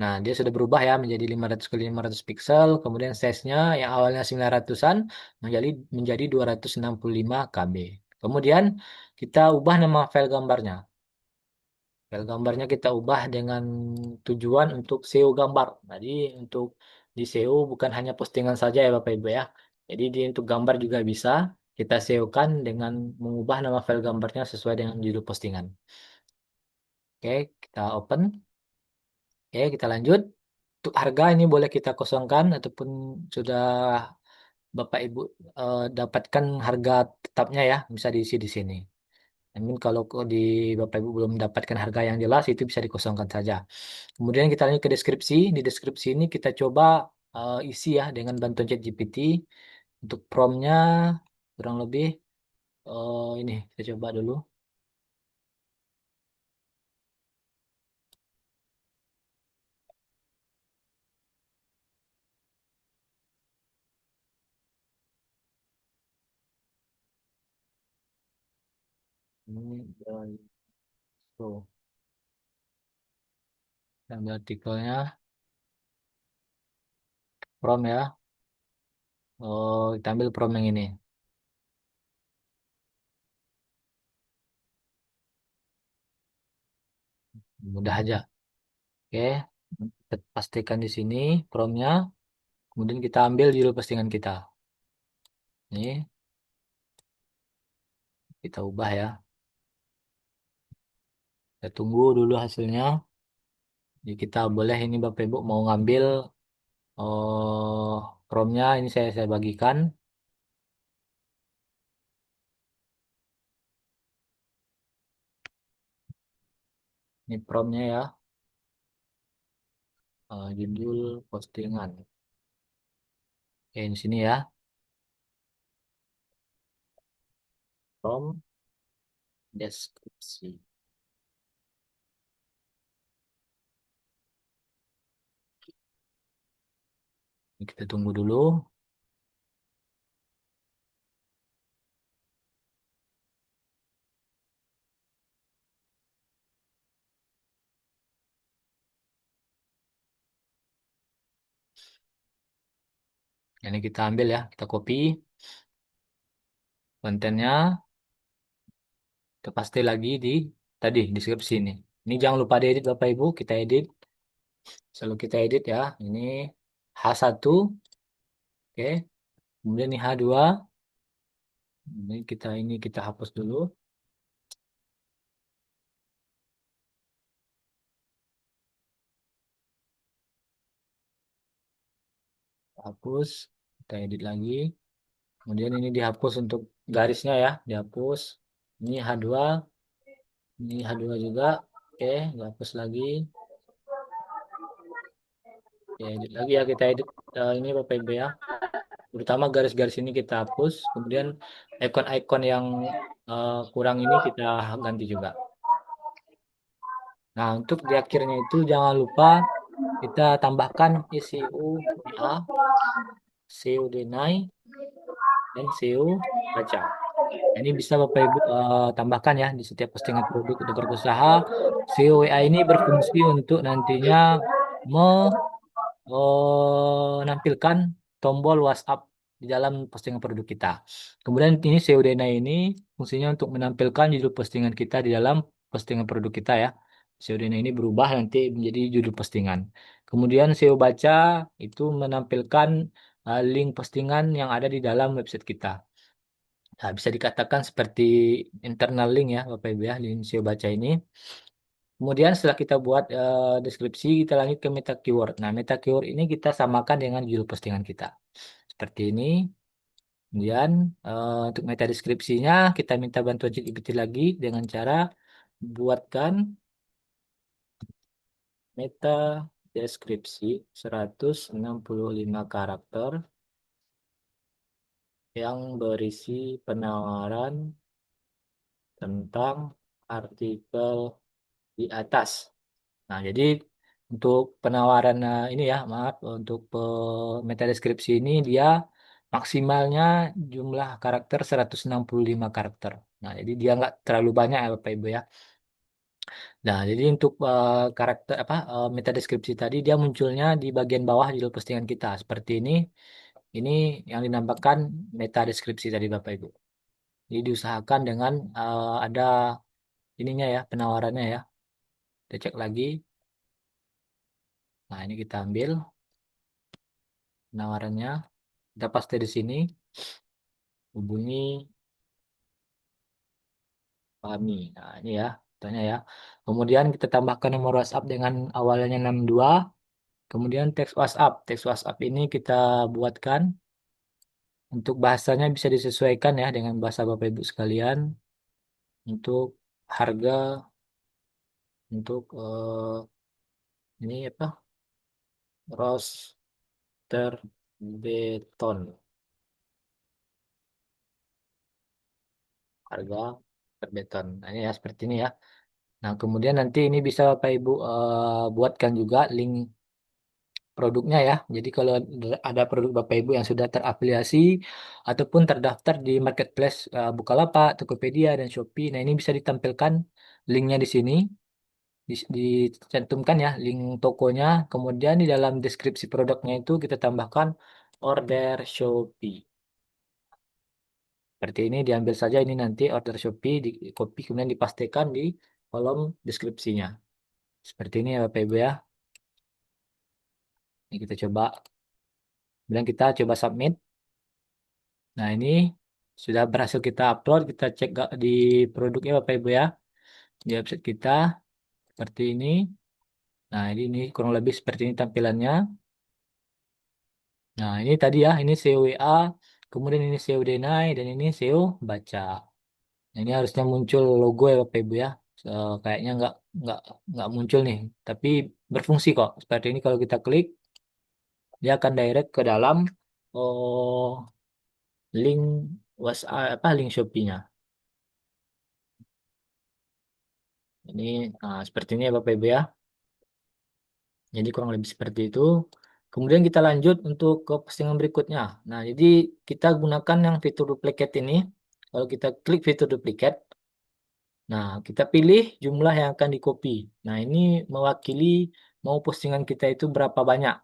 [SPEAKER 1] Nah, dia sudah berubah ya menjadi 500 kali 500 pixel. Kemudian size-nya yang awalnya 900-an menjadi 265 KB. Kemudian kita ubah nama file gambarnya. File gambarnya kita ubah dengan tujuan untuk SEO gambar. Jadi untuk di SEO bukan hanya postingan saja ya Bapak Ibu ya. Jadi untuk gambar juga bisa kita SEO-kan dengan mengubah nama file gambarnya sesuai dengan judul postingan. Oke, kita open. Oke, kita lanjut. Untuk harga ini boleh kita kosongkan ataupun sudah Bapak Ibu dapatkan harga tetapnya ya, bisa diisi di sini. Namun kalau di Bapak Ibu belum mendapatkan harga yang jelas itu bisa dikosongkan saja. Kemudian kita lanjut ke deskripsi. Di deskripsi ini kita coba isi ya dengan bantuan ChatGPT. Untuk promnya kurang lebih ini kita coba dulu. Ini tuh, yang di artikelnya prom ya. Oh, kita ambil prom yang ini. Mudah aja. Oke, kita pastikan di sini promnya. Kemudian kita ambil judul postingan kita. Ini kita ubah ya. Kita tunggu dulu hasilnya. Jadi kita boleh ini Bapak Ibu mau ngambil promnya ini saya bagikan. Ini promnya ya. Judul postingan. Oke, di sini ya. Prom deskripsi. Ini kita tunggu dulu. Ini kita ambil ya, kita copy kontennya, kita paste lagi di tadi deskripsi ini. Ini jangan lupa diedit Bapak Ibu, kita edit. Selalu kita edit ya. Ini H1, oke. Kemudian ini H2. Ini kita hapus dulu. Hapus, kita edit lagi. Kemudian ini dihapus untuk garisnya ya, dihapus. Ini H2, ini H2 juga. Oke, dihapus lagi. Ya, edit lagi ya, kita edit ini Bapak Ibu ya. Terutama garis-garis ini kita hapus. Kemudian icon-icon yang kurang ini kita ganti juga. Nah, untuk di akhirnya itu jangan lupa kita tambahkan SEO WA, SEO Denai, dan SEO baca. Nah, ini bisa Bapak Ibu tambahkan ya di setiap postingan produk untuk usaha. SEO WA ini berfungsi untuk nantinya menampilkan tombol WhatsApp di dalam postingan produk kita. Kemudian ini SEO Dena ini fungsinya untuk menampilkan judul postingan kita di dalam postingan produk kita ya. SEO Dena ini berubah nanti menjadi judul postingan. Kemudian SEO Baca itu menampilkan link postingan yang ada di dalam website kita. Nah, bisa dikatakan seperti internal link ya Bapak Ibu ya, link SEO Baca ini. Kemudian setelah kita buat deskripsi, kita lanjut ke meta keyword. Nah, meta keyword ini kita samakan dengan judul postingan kita. Seperti ini. Kemudian untuk meta deskripsinya kita minta bantuan ChatGPT lagi dengan cara buatkan meta deskripsi 165 karakter yang berisi penawaran tentang artikel di atas. Nah, jadi untuk penawaran ini ya, maaf, untuk meta deskripsi ini dia maksimalnya jumlah karakter 165 karakter. Nah, jadi dia nggak terlalu banyak ya Bapak Ibu ya. Nah, jadi untuk karakter apa meta deskripsi tadi dia munculnya di bagian bawah judul postingan kita seperti ini. Ini yang dinamakan meta deskripsi tadi Bapak Ibu. Jadi diusahakan dengan ada ininya ya, penawarannya ya. Kita cek lagi. Nah, ini kita ambil penawarannya. Kita paste di sini, hubungi kami. Nah, ini ya, contohnya ya. Kemudian kita tambahkan nomor WhatsApp dengan awalnya 62. Kemudian teks WhatsApp. Teks WhatsApp ini kita buatkan untuk bahasanya bisa disesuaikan ya dengan bahasa Bapak Ibu sekalian. Untuk harga, untuk ini apa? Roster beton. Harga per beton. Nah, ini ya seperti ini ya. Nah, kemudian nanti ini bisa Bapak Ibu buatkan juga link produknya ya. Jadi kalau ada produk Bapak Ibu yang sudah terafiliasi ataupun terdaftar di marketplace Bukalapak, Tokopedia dan Shopee, nah ini bisa ditampilkan linknya di sini, dicantumkan ya link tokonya. Kemudian di dalam deskripsi produknya itu kita tambahkan order Shopee. Seperti ini diambil saja ini nanti order Shopee, di copy kemudian dipastikan di kolom deskripsinya. Seperti ini ya Bapak Ibu ya. Ini kita coba. Kemudian kita coba submit. Nah, ini sudah berhasil kita upload. Kita cek di produknya Bapak Ibu ya. Di website kita seperti ini. Nah, ini kurang lebih seperti ini tampilannya. Nah, ini tadi ya, ini SEO WA, kemudian ini SEO Denai, dan ini SEO Baca. Nah, ini harusnya muncul logo ya Bapak Ibu ya. Kayaknya nggak nggak muncul nih, tapi berfungsi kok. Seperti ini kalau kita klik, dia akan direct ke dalam oh, link WhatsApp apa link Shopee-nya. Ini seperti ini ya Bapak Ibu ya. Jadi kurang lebih seperti itu. Kemudian kita lanjut untuk ke postingan berikutnya. Nah, jadi kita gunakan yang fitur duplicate ini. Kalau kita klik fitur duplicate, nah kita pilih jumlah yang akan di copy. Nah, ini mewakili mau postingan kita itu berapa banyak.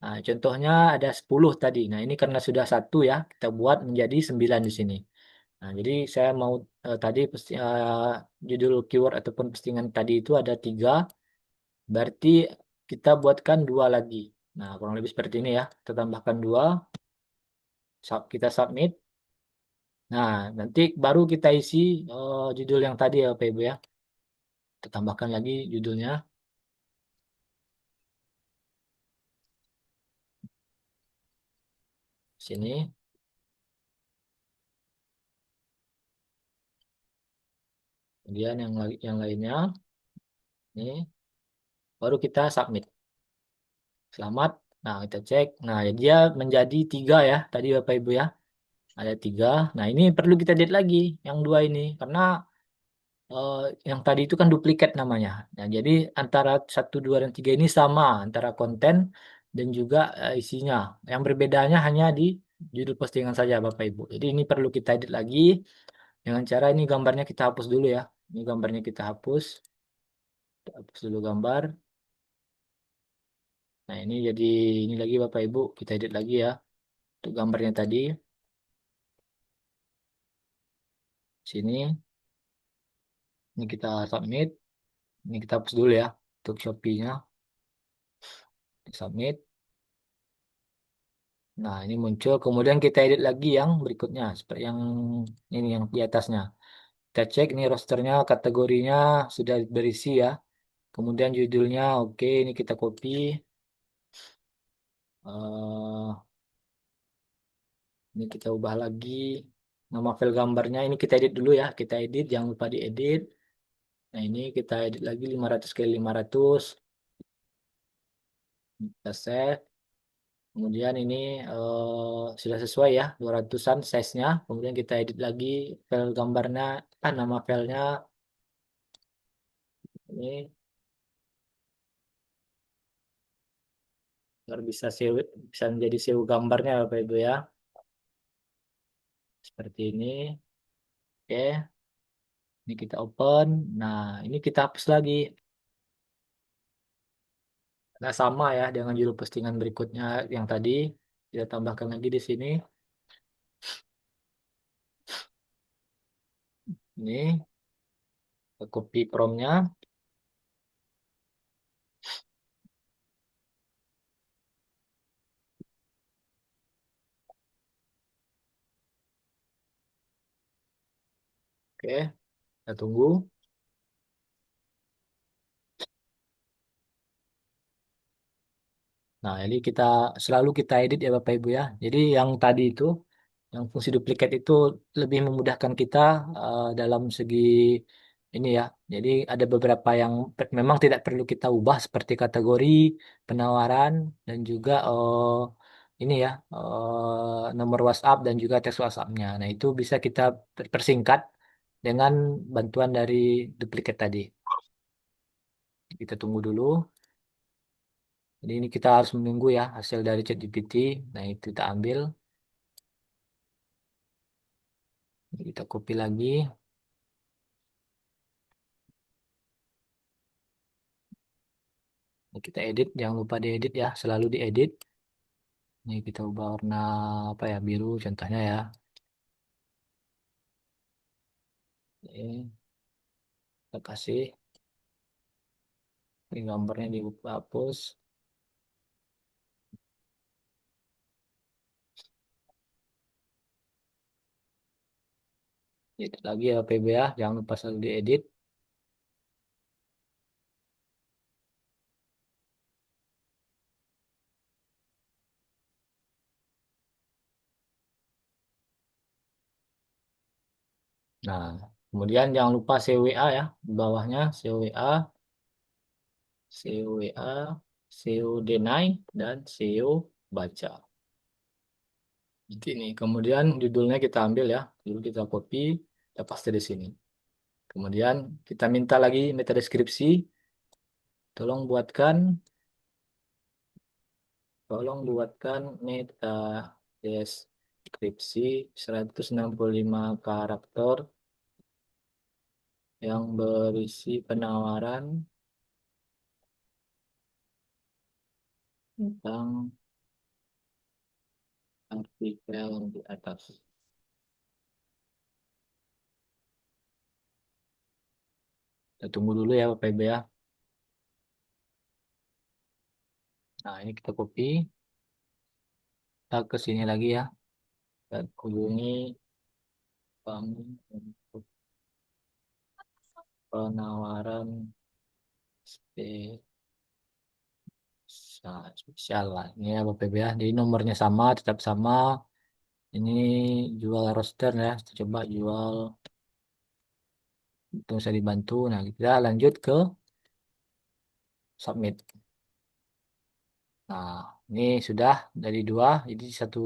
[SPEAKER 1] Nah, contohnya ada 10 tadi. Nah, ini karena sudah satu ya, kita buat menjadi 9 di sini. Nah, jadi saya mau tadi judul keyword ataupun postingan tadi itu ada 3, berarti kita buatkan 2 lagi. Nah, kurang lebih seperti ini ya. Kita tambahkan 2, kita submit. Nah, nanti baru kita isi judul yang tadi ya, Pak Ibu ya. Kita tambahkan lagi judulnya sini. Kemudian yang lainnya ini baru kita submit. Selamat. Nah, kita cek. Nah, dia menjadi 3 ya, tadi Bapak Ibu ya. Ada 3. Nah, ini perlu kita edit lagi, yang 2 ini. Karena eh, yang tadi itu kan duplikat namanya. Nah, jadi antara 1, 2, dan 3 ini sama, antara konten dan juga isinya. Yang berbedanya hanya di judul postingan saja, Bapak Ibu. Jadi ini perlu kita edit lagi dengan cara ini gambarnya kita hapus dulu ya. Ini gambarnya kita hapus. Kita hapus dulu gambar. Nah, ini jadi ini lagi Bapak Ibu, kita edit lagi ya. Untuk gambarnya tadi, sini, ini kita submit, ini kita hapus dulu ya untuk Shopee-nya, submit. Nah, ini muncul, kemudian kita edit lagi yang berikutnya, seperti yang ini yang di atasnya. Kita cek ini rosternya, kategorinya sudah berisi ya. Kemudian judulnya, oke, ini kita copy. Ini kita ubah lagi. Nama file gambarnya ini kita edit dulu ya. Kita edit, jangan lupa diedit. Nah, ini kita edit lagi 500 kali 500. Kita save. Kemudian ini sudah sesuai ya 200-an size-nya. Kemudian kita edit lagi file gambarnya, nama filenya ini biar bisa SEO, bisa menjadi SEO gambarnya Bapak Ibu ya. Seperti ini. Oke, ini kita open. Nah, ini kita hapus lagi. Nah, sama ya dengan judul postingan berikutnya yang tadi. Kita tambahkan lagi di sini. Ini kita copy promnya. Oke, kita tunggu. Nah, jadi kita selalu kita edit ya Bapak Ibu ya. Jadi yang tadi itu, yang fungsi duplikat itu lebih memudahkan kita dalam segi ini ya. Jadi ada beberapa yang memang tidak perlu kita ubah seperti kategori, penawaran, dan juga ini ya nomor WhatsApp dan juga teks WhatsApp-nya. Nah, itu bisa kita persingkat dengan bantuan dari duplikat tadi. Kita tunggu dulu. Jadi ini kita harus menunggu ya hasil dari ChatGPT. Nah, itu kita ambil. Ini kita copy lagi. Ini kita edit. Jangan lupa diedit ya. Selalu diedit. Ini kita ubah warna apa ya, biru contohnya ya. Ini kita kasih. Ini gambarnya dihapus. Edit lagi ya PB ya. Jangan lupa selalu diedit. Nah, kemudian jangan lupa CWA ya. Di bawahnya CWA, CWA, SEO deny, dan SEO baca. Jadi ini. Kemudian judulnya kita ambil ya. Dulu kita copy, kita paste di sini. Kemudian kita minta lagi meta deskripsi. Tolong buatkan, tolong buatkan meta deskripsi 165 karakter yang berisi penawaran tentang artikel di atas. Kita tunggu dulu ya Bapak Ibu ya. Nah, ini kita copy. Kita ke sini lagi ya. Kita hubungi kami untuk penawaran spesial lah. Ini ya Bapak Ibu ya. Jadi nomornya sama, tetap sama. Ini jual roster ya. Kita coba jual. Itu bisa dibantu. Nah, kita lanjut ke submit. Nah, ini sudah dari dua. Jadi satu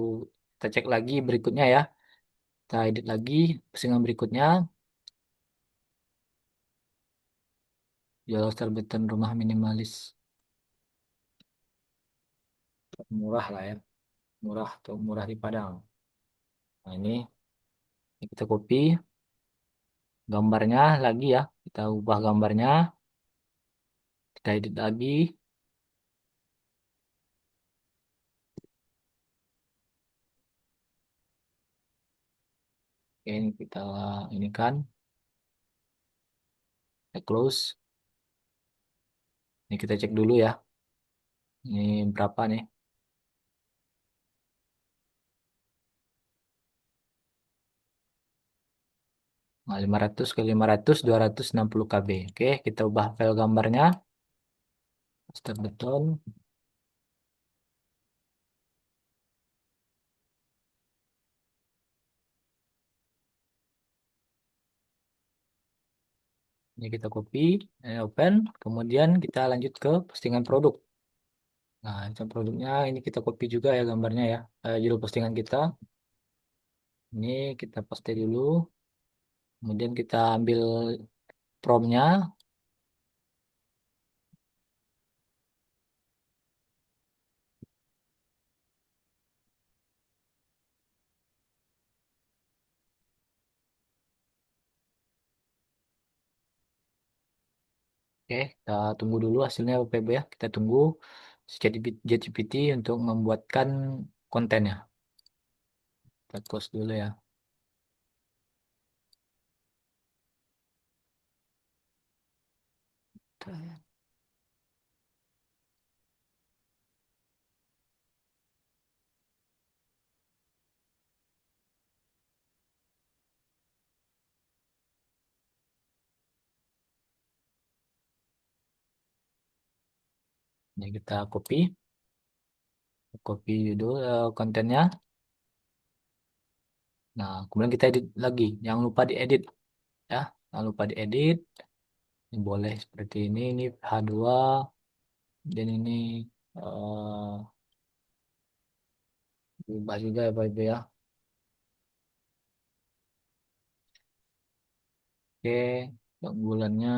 [SPEAKER 1] kita cek lagi berikutnya ya. Kita edit lagi postingan berikutnya. Jual terbitan rumah minimalis murah lah ya. Murah atau murah di Padang. Nah, ini kita copy gambarnya lagi ya. Kita ubah gambarnya. Kita edit lagi. Oke, ini kita ini kan. Kita close. Ini kita cek dulu ya. Ini berapa nih? Nah, 500 ke 500 260 KB. Oke, kita ubah file gambarnya. Master beton. Ini kita copy, open. Kemudian kita lanjut ke postingan produk. Nah, itu produknya ini kita copy juga ya gambarnya ya. Judul postingan kita. Ini kita paste dulu. Kemudian kita ambil promnya. Oke, kita tunggu dulu hasilnya Bapak Ibu ya. Kita tunggu si ChatGPT untuk membuatkan kontennya. Kita close dulu ya. Ini kita copy judul kontennya. Nah, kemudian kita edit lagi. Jangan lupa diedit ya. Jangan lupa diedit. Ini boleh seperti ini H2 dan ini eh berubah juga ya Pak Ibu ya. Oke, untuk bulannya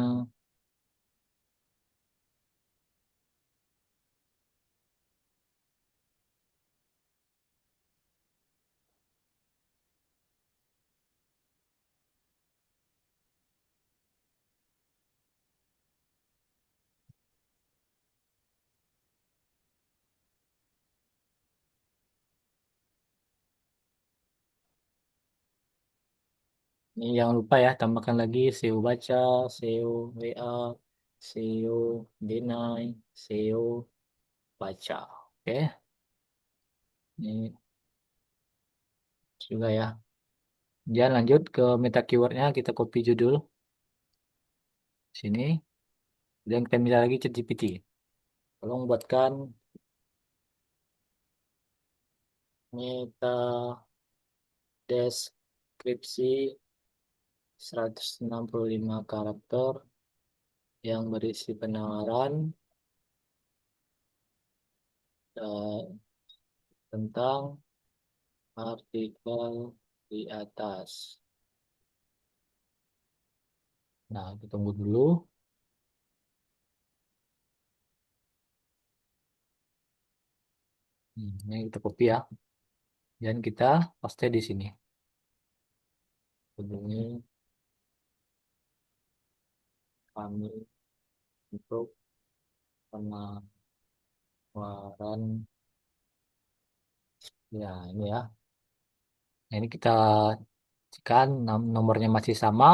[SPEAKER 1] ini jangan lupa ya tambahkan lagi SEO baca, SEO WA, SEO deny, SEO baca. Oke, ini juga ya. Jangan lanjut ke meta keywordnya kita copy judul sini dan kita minta lagi ChatGPT. Tolong buatkan meta deskripsi 165 karakter yang berisi penawaran eh, tentang artikel di atas. Nah, kita tunggu dulu. Ini kita copy ya. Dan kita paste di sini. Hubungi kami untuk penawaran Ya, ini ya. Nah, ini kita kan nomornya masih sama.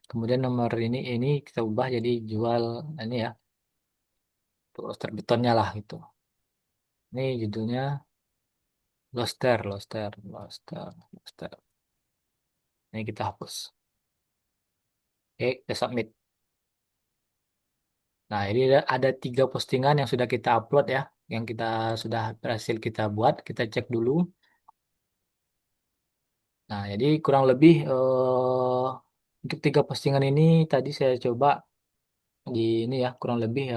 [SPEAKER 1] Kemudian nomor ini kita ubah jadi jual ini ya, roster betonnya lah gitu. Ini judulnya Loster, Loster, Loster, Loster. Ini kita hapus. Oke, kita submit. Nah, ini ada 3 postingan yang sudah kita upload ya, yang kita sudah berhasil kita buat. Kita cek dulu. Nah, jadi kurang lebih untuk 3 postingan ini tadi saya coba di ini ya, kurang lebih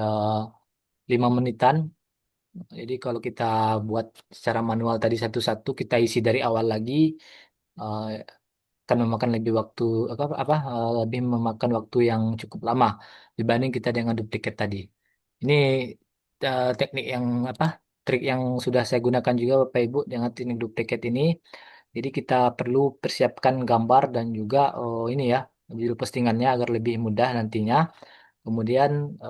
[SPEAKER 1] 5 menitan. Jadi kalau kita buat secara manual tadi satu-satu kita isi dari awal lagi, eh, akan memakan lebih waktu lebih memakan waktu yang cukup lama dibanding kita dengan duplikat tadi. Ini teknik yang trik yang sudah saya gunakan juga Bapak Ibu dengan teknik duplikat ini. Jadi kita perlu persiapkan gambar dan juga ini ya judul postingannya agar lebih mudah nantinya. Kemudian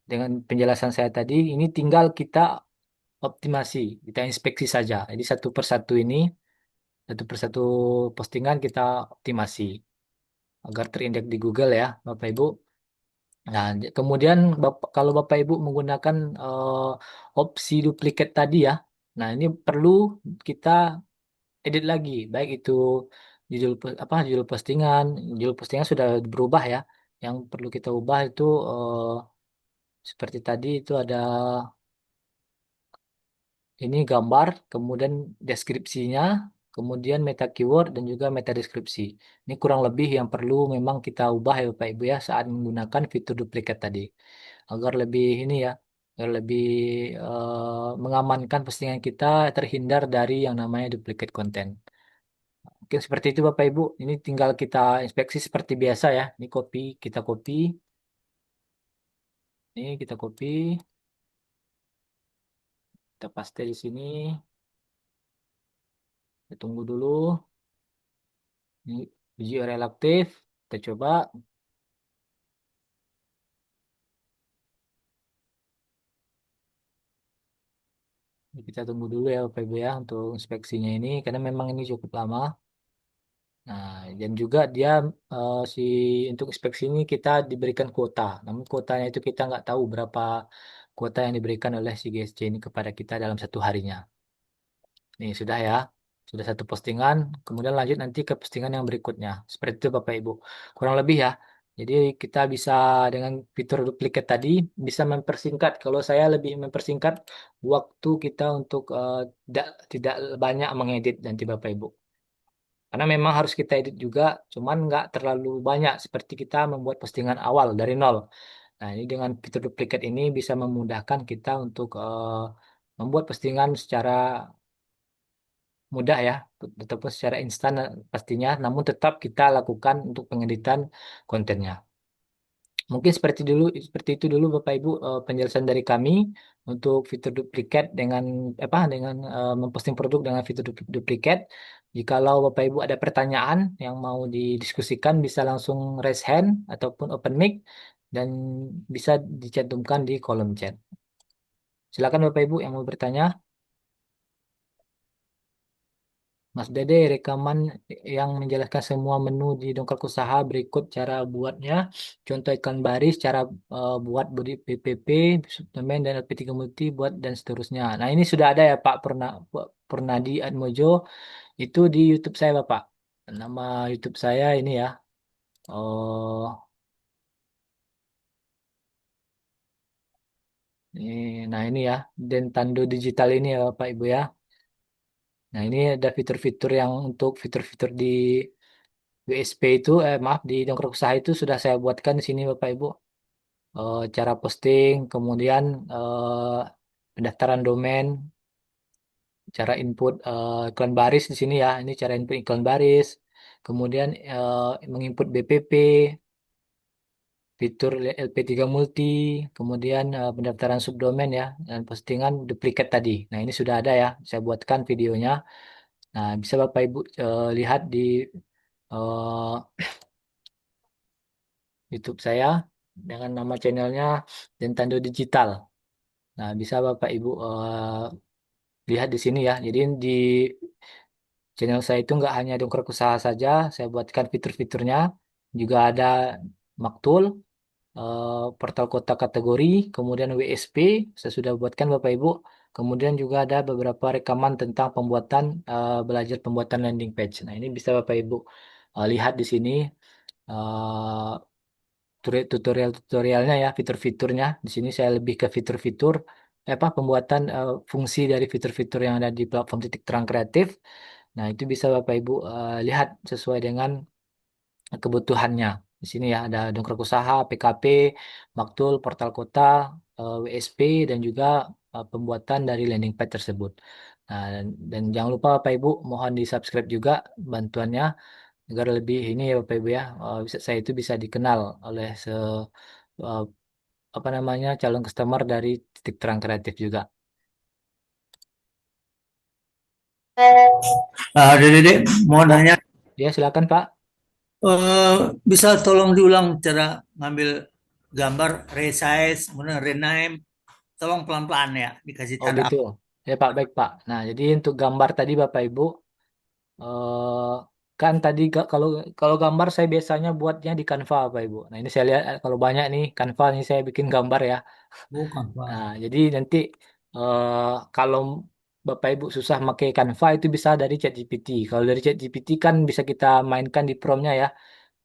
[SPEAKER 1] dengan penjelasan saya tadi, ini tinggal kita optimasi, kita inspeksi saja. Jadi satu persatu postingan kita optimasi agar terindeks di Google ya, Bapak Ibu. Nah, kemudian kalau Bapak Ibu menggunakan opsi duplikat tadi ya, nah ini perlu kita edit lagi, baik itu judul postingan sudah berubah ya. Yang perlu kita ubah itu seperti tadi itu ada ini gambar, kemudian deskripsinya, kemudian meta keyword dan juga meta deskripsi. Ini kurang lebih yang perlu memang kita ubah ya Bapak Ibu ya saat menggunakan fitur duplikat tadi. Agar lebih ini ya, agar lebih mengamankan postingan kita terhindar dari yang namanya duplikat konten. Mungkin seperti itu Bapak Ibu. Ini tinggal kita inspeksi seperti biasa ya. Ini copy, ini kita copy, kita paste di sini. Kita tunggu dulu. Ini uji URL aktif. Kita coba. Kita tunggu dulu ya Bapak Ibu ya untuk inspeksinya ini karena memang ini cukup lama. Nah, dan juga dia si untuk inspeksi ini kita diberikan kuota. Namun kuotanya itu kita nggak tahu berapa kuota yang diberikan oleh si GSC ini kepada kita dalam satu harinya. Nih sudah ya, sudah satu postingan. Kemudian lanjut nanti ke postingan yang berikutnya. Seperti itu Bapak Ibu. Kurang lebih ya. Jadi kita bisa dengan fitur duplikat tadi bisa mempersingkat. Kalau saya lebih mempersingkat waktu kita untuk tidak banyak mengedit nanti Bapak Ibu. Karena memang harus kita edit juga, cuman nggak terlalu banyak seperti kita membuat postingan awal dari nol. Nah, ini dengan fitur duplikat ini bisa memudahkan kita untuk membuat postingan secara mudah ya, ataupun secara instan pastinya, namun tetap kita lakukan untuk pengeditan kontennya. Mungkin seperti itu dulu Bapak Ibu penjelasan dari kami untuk fitur duplikat dengan memposting produk dengan fitur duplikat. Jikalau Bapak Ibu ada pertanyaan yang mau didiskusikan bisa langsung raise hand ataupun open mic dan bisa dicantumkan di kolom chat. Silakan Bapak Ibu yang mau bertanya. Mas Dede, rekaman yang menjelaskan semua menu di dongkrak usaha berikut cara buatnya. Contoh ikan baris, cara buat body PPP, suplemen dan LP3 multi buat dan seterusnya. Nah, ini sudah ada ya Pak Purnadi Atmojo itu di YouTube saya Bapak. Nama YouTube saya ini ya. Oh, nah ini ya, Dentando Digital ini ya Bapak Ibu ya. Nah, ini ada fitur-fitur yang untuk fitur-fitur di WSP itu, maaf di dongkrak usaha itu sudah saya buatkan di sini Bapak Ibu. Cara posting, kemudian pendaftaran domain, cara input iklan baris di sini ya. Ini cara input iklan baris, kemudian menginput BPP, fitur LP3 multi, kemudian pendaftaran subdomain ya, dan postingan duplikat tadi. Nah, ini sudah ada ya. Saya buatkan videonya. Nah, bisa Bapak Ibu lihat di eh, YouTube saya dengan nama channelnya Dentando Digital. Nah, bisa Bapak Ibu lihat di sini ya. Jadi di channel saya itu nggak hanya dongkrak usaha saja, saya buatkan fitur-fiturnya. Juga ada Maktul, portal kota kategori, kemudian WSP, saya sudah buatkan Bapak Ibu. Kemudian juga ada beberapa rekaman tentang pembuatan belajar pembuatan landing page. Nah, ini bisa Bapak Ibu lihat di sini eh, tutorial-tutorialnya ya, fitur-fiturnya. Di sini saya lebih ke fitur-fitur apa pembuatan fungsi dari fitur-fitur yang ada di platform Titik Terang Kreatif. Nah, itu bisa Bapak Ibu lihat sesuai dengan kebutuhannya. Di sini ya ada dongkrak usaha, PKP, Maktul, portal kota, WSP, dan juga pembuatan dari landing page tersebut. Nah, dan jangan lupa Bapak Ibu mohon di subscribe juga bantuannya agar lebih ini ya Bapak Ibu ya, saya itu bisa dikenal oleh eh, apa namanya calon customer dari Titik Terang Kreatif juga.
[SPEAKER 3] Dede, mau
[SPEAKER 1] Ya,
[SPEAKER 3] nanya,
[SPEAKER 1] ya silakan Pak.
[SPEAKER 3] bisa tolong diulang cara ngambil gambar, resize, kemudian rename, tolong pelan-pelan ya, dikasih
[SPEAKER 1] Oh
[SPEAKER 3] tanda
[SPEAKER 1] gitu.
[SPEAKER 3] apa.
[SPEAKER 1] Ya Pak, baik Pak. Nah, jadi untuk gambar tadi Bapak Ibu, eh kan tadi kalau kalau gambar saya biasanya buatnya di Canva, Pak Ibu. Nah ini saya lihat kalau banyak nih Canva nih saya bikin gambar ya.
[SPEAKER 3] Bukan,
[SPEAKER 1] Nah
[SPEAKER 3] Pak.
[SPEAKER 1] jadi nanti eh kalau Bapak Ibu susah pakai Canva itu bisa dari ChatGPT. Kalau dari ChatGPT kan bisa kita mainkan di promptnya ya.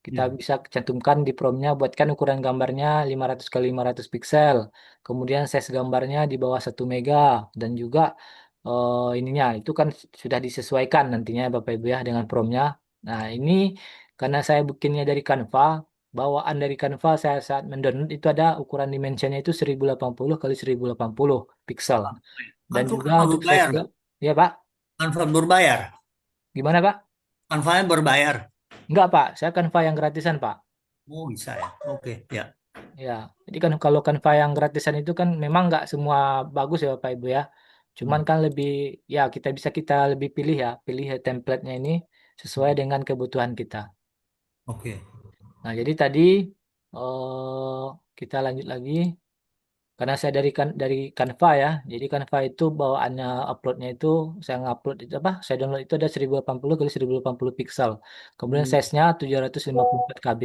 [SPEAKER 1] Kita
[SPEAKER 3] Ya.
[SPEAKER 1] bisa cantumkan di promptnya, buatkan ukuran gambarnya 500 kali 500 piksel. Kemudian size gambarnya di bawah 1 mega. Dan juga ininya, itu kan sudah disesuaikan nantinya Bapak Ibu ya dengan promptnya. Nah ini karena saya bikinnya dari Canva, bawaan dari Canva saya saat mendownload itu ada ukuran dimensinya itu 1080 kali 1080 piksel.
[SPEAKER 3] Kan
[SPEAKER 1] Dan
[SPEAKER 3] tuh
[SPEAKER 1] juga
[SPEAKER 3] Canva
[SPEAKER 1] untuk size,
[SPEAKER 3] berbayar, Pak.
[SPEAKER 1] ya Pak,
[SPEAKER 3] Canva berbayar.
[SPEAKER 1] gimana Pak?
[SPEAKER 3] Canva berbayar.
[SPEAKER 1] Enggak Pak, saya Canva yang gratisan Pak.
[SPEAKER 3] Oh, bisa ya. Oke, ya.
[SPEAKER 1] Ya, jadi kan kalau Canva yang gratisan itu kan memang nggak semua bagus ya Bapak Ibu ya.
[SPEAKER 3] Hmm.
[SPEAKER 1] Cuman kan lebih ya kita lebih pilih ya, pilih template-nya ini sesuai dengan kebutuhan kita.
[SPEAKER 3] Oke.
[SPEAKER 1] Nah, jadi tadi eh kita lanjut lagi karena saya dari Canva ya. Jadi Canva itu bawaannya uploadnya itu saya ngupload itu apa? Saya download itu ada 1080 kali 1080 piksel. Kemudian
[SPEAKER 3] Hmm.
[SPEAKER 1] size-nya 754 KB.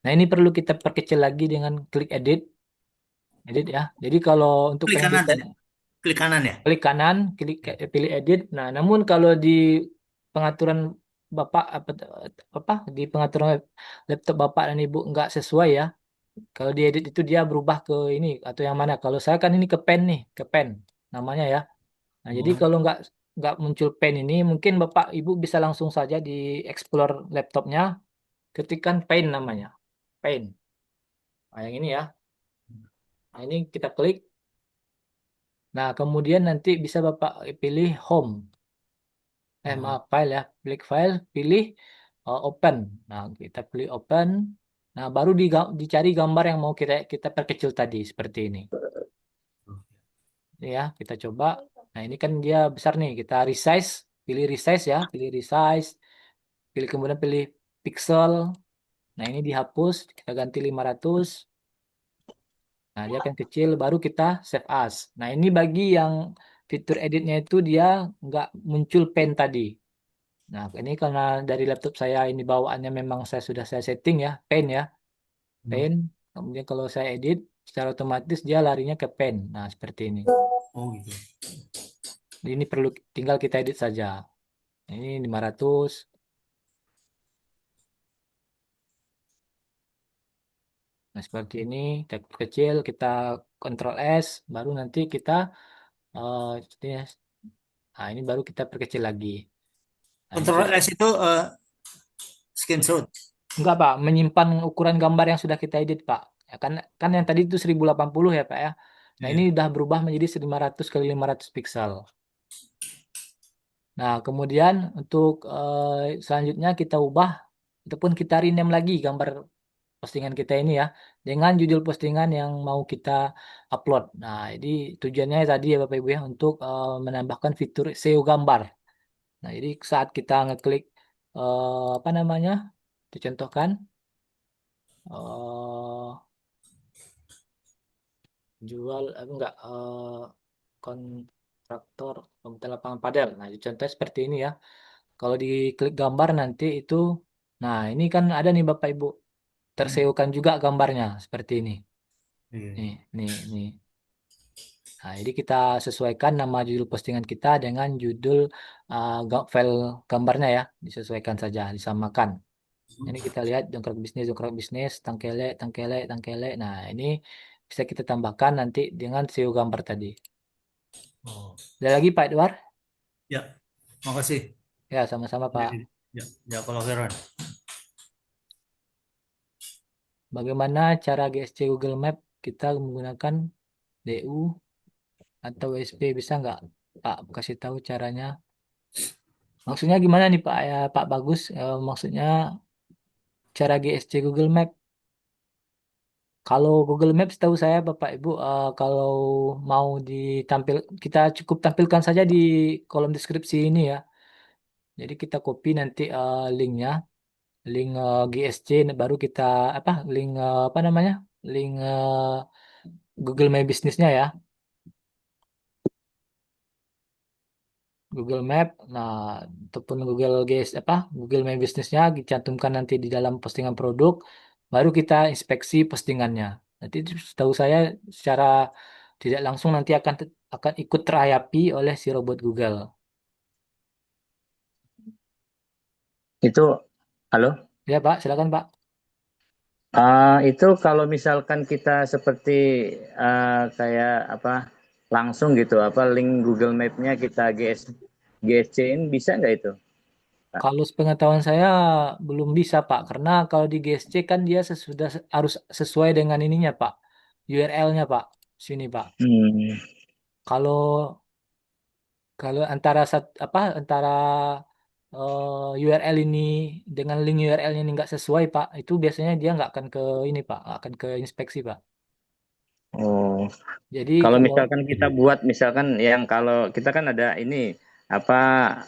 [SPEAKER 1] Nah, ini perlu kita perkecil lagi dengan klik edit. Edit ya. Jadi kalau untuk
[SPEAKER 3] Klik kanan
[SPEAKER 1] pengeditan
[SPEAKER 3] tadi. Klik kanan ya.
[SPEAKER 1] klik kanan,
[SPEAKER 3] Ya.
[SPEAKER 1] pilih edit. Nah, namun kalau di pengaturan Bapak apa di pengaturan laptop Bapak dan Ibu nggak sesuai ya. Kalau di edit itu dia berubah ke ini atau yang mana? Kalau saya kan ini ke pen nih, ke pen namanya ya. Nah, jadi
[SPEAKER 3] Oh,
[SPEAKER 1] kalau nggak muncul pen ini, mungkin Bapak Ibu bisa langsung saja di explore laptopnya, ketikkan pen namanya. Pen. Nah, yang ini ya. Nah, ini kita klik. Nah, kemudian nanti bisa Bapak pilih home.
[SPEAKER 3] oh,
[SPEAKER 1] Maaf, file ya. Klik file, pilih open. Nah, kita pilih open. Nah, baru dicari gambar yang mau kita kita perkecil tadi seperti ini. Ini ya, kita coba. Nah, ini kan dia besar nih. Kita resize, pilih resize ya, pilih resize, pilih kemudian pilih pixel. Nah, ini dihapus, kita ganti 500. Nah, dia akan kecil, baru kita save as. Nah, ini bagi yang fitur editnya itu dia nggak muncul pen tadi. Nah, ini karena dari laptop saya ini bawaannya memang saya setting ya, pen ya,
[SPEAKER 3] oh,
[SPEAKER 1] pen. Kemudian kalau saya edit, secara otomatis dia larinya ke pen. Nah, seperti ini.
[SPEAKER 3] oh gitu.
[SPEAKER 1] Ini perlu tinggal kita edit saja. Ini 500. Nah, seperti ini, tab kecil, kita Ctrl S, baru nanti kita, ini ya. Nah, ini baru kita perkecil lagi. Nah, ini
[SPEAKER 3] Ctrl
[SPEAKER 1] sudah.
[SPEAKER 3] S itu screenshot.
[SPEAKER 1] Enggak, Pak, menyimpan ukuran gambar yang sudah kita edit, Pak. Ya, kan kan yang tadi itu 1080 ya, Pak ya. Nah, ini
[SPEAKER 3] Iya.
[SPEAKER 1] udah berubah menjadi 500 kali 500 piksel. Nah, kemudian untuk selanjutnya kita ubah ataupun kita rename lagi gambar postingan kita ini ya dengan judul postingan yang mau kita upload. Nah, jadi tujuannya tadi ya Bapak Ibu ya untuk menambahkan fitur SEO gambar. Nah, jadi saat kita ngeklik apa namanya? Dicontohkan jual enggak kon. traktor, komputer lapangan padel. Nah, contohnya seperti ini ya. Kalau diklik gambar nanti itu, nah ini kan ada nih Bapak Ibu, terseokan juga gambarnya seperti ini.
[SPEAKER 3] Iya.
[SPEAKER 1] Nih. Nah, jadi kita sesuaikan nama judul postingan kita dengan judul file gambarnya ya, disesuaikan saja, disamakan. Ini kita lihat dongkrak bisnis, tangkele. Nah, ini bisa kita tambahkan nanti dengan SEO gambar tadi.
[SPEAKER 3] Oh,
[SPEAKER 1] Ada lagi Pak Edward?
[SPEAKER 3] ya, makasih.
[SPEAKER 1] Ya, sama-sama
[SPEAKER 3] Ya,
[SPEAKER 1] Pak.
[SPEAKER 3] ya, ya kalau Heran.
[SPEAKER 1] Bagaimana cara GSC Google Map kita menggunakan DU atau WSP bisa nggak Pak kasih tahu caranya? Maksudnya gimana nih Pak ya Pak Bagus? Maksudnya cara GSC Google Map. Kalau Google Maps tahu saya Bapak Ibu kalau mau ditampil kita cukup tampilkan saja di kolom deskripsi ini ya. Jadi kita copy nanti linknya, link GSC baru kita apa link apa namanya? Link Google My Business-nya ya. Google Map, nah ataupun Google GS apa Google My Business-nya dicantumkan nanti di dalam postingan produk, baru kita inspeksi postingannya. Nanti setahu saya secara tidak langsung nanti akan ikut terayapi oleh si robot Google.
[SPEAKER 4] Itu, halo?
[SPEAKER 1] Ya Pak, silakan Pak.
[SPEAKER 4] Itu kalau misalkan kita seperti kayak apa langsung gitu, apa link Google Map-nya kita GSC-in bisa nggak itu, Pak?
[SPEAKER 1] Kalau sepengetahuan saya belum bisa Pak, karena kalau di GSC kan dia sesudah harus sesuai dengan ininya Pak, URL-nya Pak, sini Pak.
[SPEAKER 4] Hmm.
[SPEAKER 1] Kalau Kalau antara antara URL ini dengan link URL-nya ini nggak sesuai Pak, itu biasanya dia nggak akan ke ini Pak, nggak akan ke inspeksi Pak.
[SPEAKER 4] Oh,
[SPEAKER 1] Jadi
[SPEAKER 4] kalau
[SPEAKER 1] kalau
[SPEAKER 4] misalkan kita buat misalkan yang kalau kita kan ada ini apa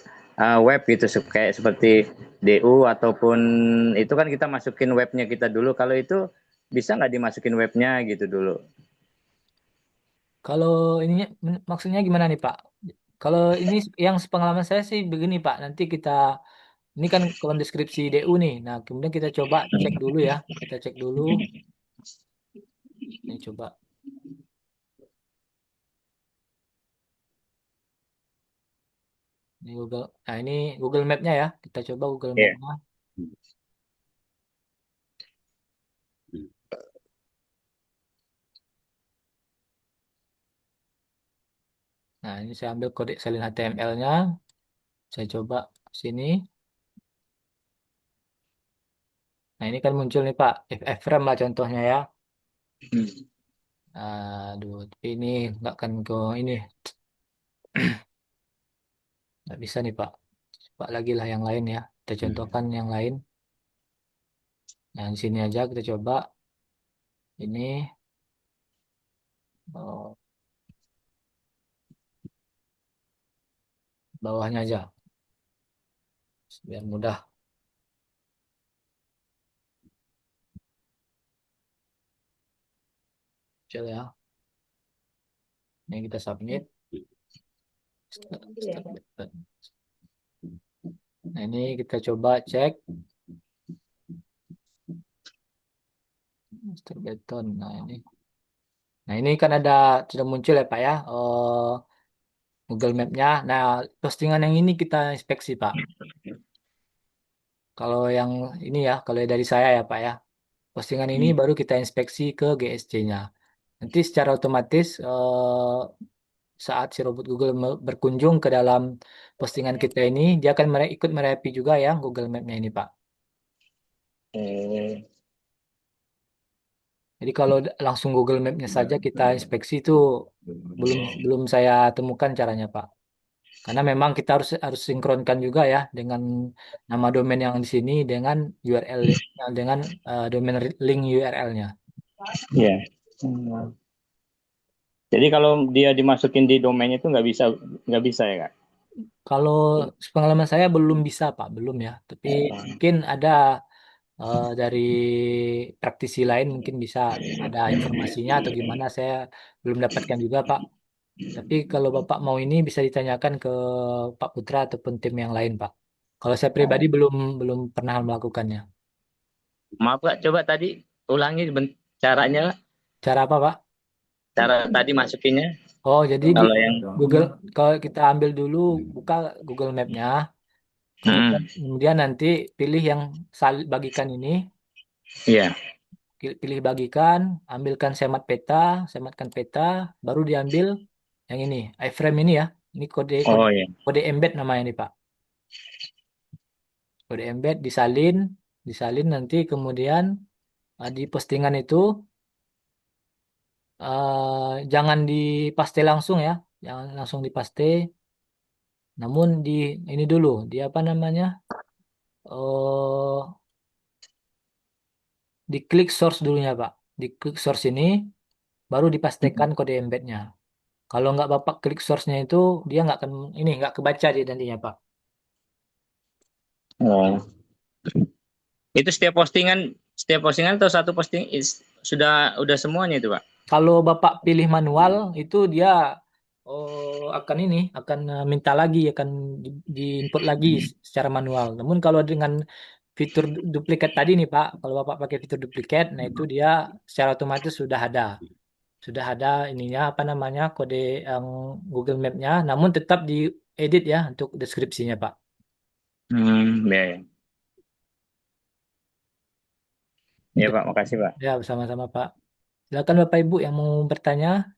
[SPEAKER 4] web gitu kayak seperti DU ataupun itu kan kita masukin webnya kita dulu. Kalau itu bisa nggak dimasukin webnya gitu dulu?
[SPEAKER 1] kalau ininya maksudnya gimana nih Pak? Kalau ini yang sepengalaman saya sih begini Pak, nanti kita ini kan kolom deskripsi DU nih. Nah, kemudian kita coba cek dulu ya. Kita cek dulu. Ini coba. Ini Google. Nah, ini Google Map-nya ya. Kita coba Google
[SPEAKER 4] Iya.
[SPEAKER 1] Map-nya. Nah, ini saya ambil kode salin HTML-nya. Saya coba sini. Nah, ini kan muncul nih Pak, frame lah contohnya ya. Aduh, tapi ini nggak akan ke ini, nggak bisa nih Pak. Coba lagi lah yang lain ya. Kita contohkan yang lain. Nah, di sini aja kita coba. Ini oh, bawahnya aja, biar mudah. Kecil ya. Ini kita submit. Start button. Nah, ini kita coba cek. Start button. Nah, ini kan ada sudah muncul ya Pak ya. Google Map-nya. Nah, postingan yang ini kita inspeksi Pak. Kalau yang ini ya, kalau dari saya ya Pak ya, postingan ini baru kita inspeksi ke GSC-nya. Nanti secara otomatis saat si robot Google berkunjung ke dalam postingan kita ini, dia akan ikut merepi juga ya Google Map-nya ini Pak.
[SPEAKER 4] Oh,
[SPEAKER 1] Jadi kalau langsung Google Map-nya saja kita inspeksi itu belum belum saya temukan caranya Pak. Karena memang kita harus harus sinkronkan juga ya dengan nama domain yang di sini dengan URL dengan domain link URL-nya.
[SPEAKER 4] iya. Hmm. Jadi kalau dia dimasukin di domain itu nggak bisa ya Kak?
[SPEAKER 1] Kalau pengalaman saya belum bisa Pak, belum ya. Tapi mungkin ada dari praktisi lain mungkin bisa ada informasinya atau gimana saya belum dapatkan juga Pak. Tapi kalau Bapak mau ini bisa ditanyakan ke Pak Putra ataupun tim yang lain, Pak. Kalau saya pribadi
[SPEAKER 4] Oh.
[SPEAKER 1] belum belum pernah melakukannya.
[SPEAKER 4] Maaf Kak, coba tadi ulangi caranya, Kak.
[SPEAKER 1] Cara apa, Pak?
[SPEAKER 4] Cara tadi masukinnya.
[SPEAKER 1] Oh, jadi
[SPEAKER 4] Kalau yang
[SPEAKER 1] Google, kalau kita ambil dulu, buka Google Map-nya, kemudian
[SPEAKER 4] Mm-mm.
[SPEAKER 1] kemudian nanti pilih yang bagikan ini,
[SPEAKER 4] Iya.
[SPEAKER 1] pilih bagikan, ambilkan sematkan peta, baru diambil yang ini, iframe ini ya. Ini kode kode
[SPEAKER 4] Oh iya.
[SPEAKER 1] kode embed namanya nih, Pak. Kode embed disalin, disalin nanti kemudian di postingan itu jangan dipaste langsung ya, jangan langsung dipaste, namun di ini dulu, di apa namanya? Oh, diklik source dulunya, Pak. Diklik source ini, baru dipastikan kode embednya. Kalau nggak Bapak klik source-nya itu, dia nggak akan ini nggak kebaca dia nantinya, Pak.
[SPEAKER 4] Oh. Itu setiap postingan atau satu posting sudah semuanya itu, Pak?
[SPEAKER 1] Kalau Bapak pilih manual, itu dia akan ini akan minta lagi, akan di-input lagi secara manual. Namun kalau dengan fitur duplikat tadi nih, Pak, kalau Bapak pakai fitur duplikat, nah itu dia secara otomatis sudah ada ininya apa namanya kode yang Google Map-nya, namun tetap diedit ya untuk deskripsinya, Pak.
[SPEAKER 4] Ya, ya. Ya,
[SPEAKER 1] Untuk
[SPEAKER 4] Pak, makasih, Pak.
[SPEAKER 1] ya bersama-sama, Pak. Silakan Bapak Ibu yang mau bertanya.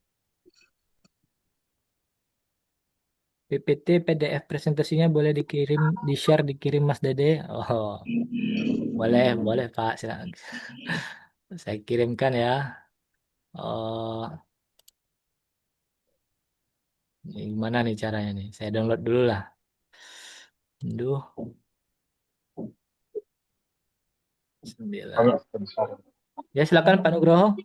[SPEAKER 1] PPT PDF presentasinya boleh dikirim, di-share, dikirim Mas Dede. Oh, boleh, boleh Pak. Silakan. Saya kirimkan ya. Oh, ini gimana nih caranya nih? Saya download dulu lah. Duh, 9.
[SPEAKER 2] Hanya sebentar.
[SPEAKER 1] Ya silakan Pak Nugroho.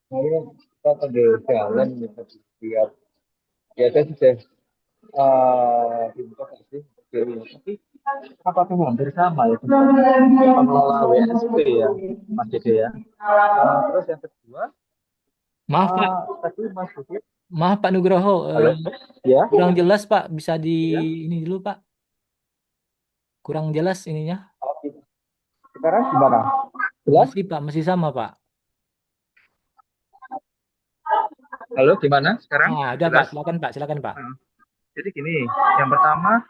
[SPEAKER 2] Saya kita pada jalan gitu lihat ya saya sudah info sih tapi apakah hampir sama ya tentang pengelola WSP ya Mas Dede ya. Terus yang kedua
[SPEAKER 1] Maaf Pak,
[SPEAKER 2] tadi Mas Bukit
[SPEAKER 1] maaf Pak Nugroho.
[SPEAKER 2] halo ya
[SPEAKER 1] Kurang jelas Pak. Bisa di
[SPEAKER 2] ya
[SPEAKER 1] ini dulu Pak. Kurang jelas ininya.
[SPEAKER 2] sekarang gimana jelas
[SPEAKER 1] Masih Pak, masih sama Pak.
[SPEAKER 2] halo gimana sekarang
[SPEAKER 1] Ah, udah Pak.
[SPEAKER 2] jelas.
[SPEAKER 1] Silakan Pak, silakan Pak.
[SPEAKER 2] Nah, jadi gini yang pertama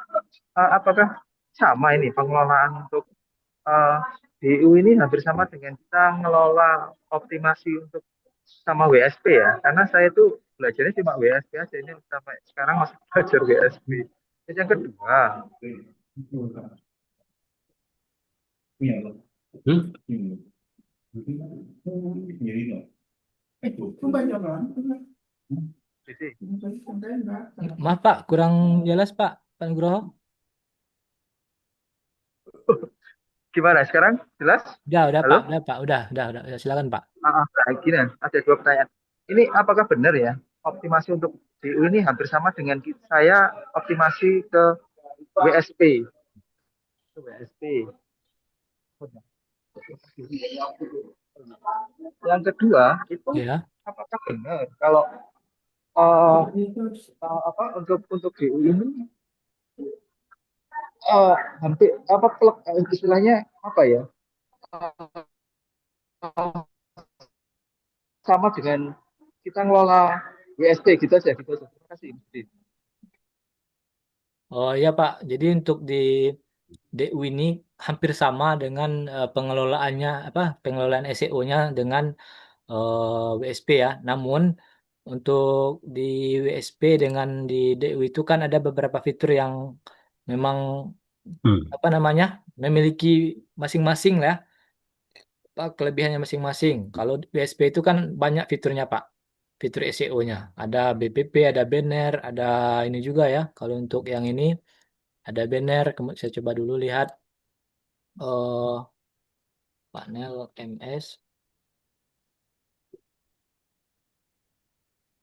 [SPEAKER 2] apakah sama ini pengelolaan untuk eh, DU ini hampir sama dengan kita ngelola optimasi untuk sama WSP ya karena saya tuh belajarnya cuma WSP aja ini sampai sekarang masih belajar WSP. Terus yang kedua jadi
[SPEAKER 1] Maaf Pak, kurang jelas Pak. Pak Nugroho.
[SPEAKER 2] gimana sekarang jelas
[SPEAKER 1] Udah
[SPEAKER 2] halo
[SPEAKER 1] Pak, udah Pak, udah. Silakan Pak.
[SPEAKER 2] gini ada dua pertanyaan ini apakah benar ya optimasi untuk DU ini hampir sama dengan saya optimasi ke WSP WSP yang kedua itu
[SPEAKER 1] Ya.
[SPEAKER 2] apakah benar kalau uh, apa untuk GU ini hampir apa istilahnya apa ya uh, sama dengan kita ngelola WSP gitu aja gitu aja. Terima kasih.
[SPEAKER 1] Oh iya Pak, jadi untuk di DU ini hampir sama dengan pengelolaannya apa pengelolaan SEO-nya dengan WSP ya. Namun untuk di WSP dengan di DU itu kan ada beberapa fitur yang memang apa namanya memiliki masing-masing lah apa, kelebihannya masing-masing. Kalau di WSP itu kan banyak fiturnya Pak. Fitur SEO-nya. Ada BPP, ada banner, ada ini juga ya. Kalau untuk yang ini ada banner. Kemudian saya coba dulu lihat panel MS.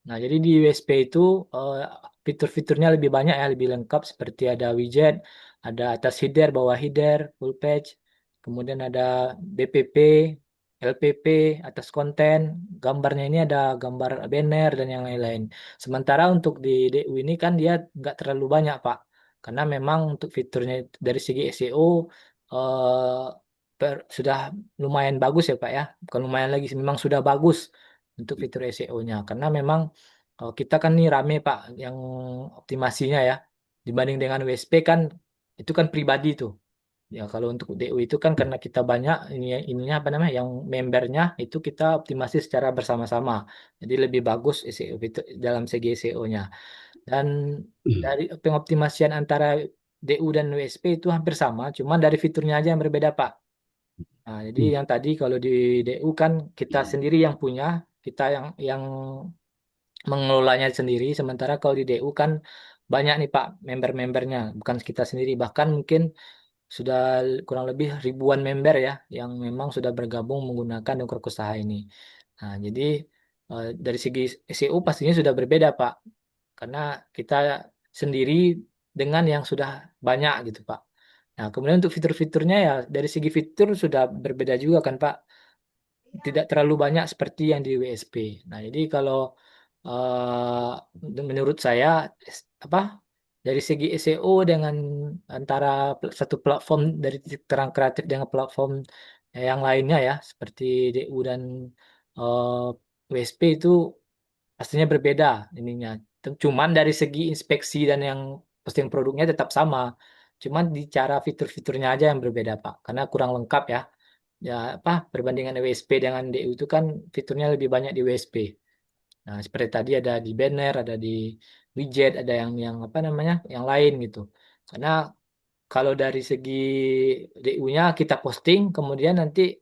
[SPEAKER 1] Nah, jadi di USP itu eh, fitur-fiturnya lebih banyak ya, lebih lengkap seperti ada widget, ada atas header, bawah header, full page, kemudian ada BPP, LPP atas konten, gambarnya ini ada gambar banner dan yang lain-lain. Sementara untuk di DU ini kan dia nggak terlalu banyak Pak, karena memang untuk fiturnya dari segi SEO eh, sudah lumayan bagus ya Pak ya, bukan lumayan lagi, memang sudah bagus untuk fitur SEO-nya, karena memang kita kan nih rame Pak yang optimasinya ya, dibanding dengan WSP kan itu kan pribadi tuh. Ya, kalau untuk DU itu kan karena kita banyak ininya apa namanya yang membernya itu kita optimasi secara bersama-sama. Jadi lebih bagus SEO itu dalam segi SEO-nya. Dan dari pengoptimasian antara DU dan WSP itu hampir sama, cuman dari fiturnya aja yang berbeda, Pak. Nah, jadi yang tadi kalau di DU kan kita sendiri yang punya, kita yang mengelolanya sendiri, sementara kalau di DU kan banyak nih Pak member-membernya, bukan kita sendiri, bahkan mungkin sudah kurang lebih ribuan member ya yang memang sudah bergabung menggunakan Dongkrak Usaha ini. Nah, jadi dari segi SEO pastinya sudah berbeda, Pak. Karena kita sendiri dengan yang sudah banyak gitu, Pak. Nah, kemudian untuk fitur-fiturnya ya dari segi fitur sudah berbeda juga kan, Pak. Tidak terlalu banyak seperti yang di WSP. Nah, jadi kalau menurut saya apa dari segi SEO dengan antara satu platform dari titik terang kreatif dengan platform yang lainnya ya seperti DU dan eh, WSP itu pastinya berbeda ininya. Cuman dari segi inspeksi dan yang posting produknya tetap sama. Cuman di cara fitur-fiturnya aja yang berbeda, Pak. Karena kurang lengkap ya. Ya apa perbandingan WSP dengan DU itu kan fiturnya lebih banyak di WSP. Nah, seperti tadi ada di banner, ada di widget, ada yang apa namanya, yang lain gitu. Karena kalau dari segi DU-nya kita posting, kemudian nanti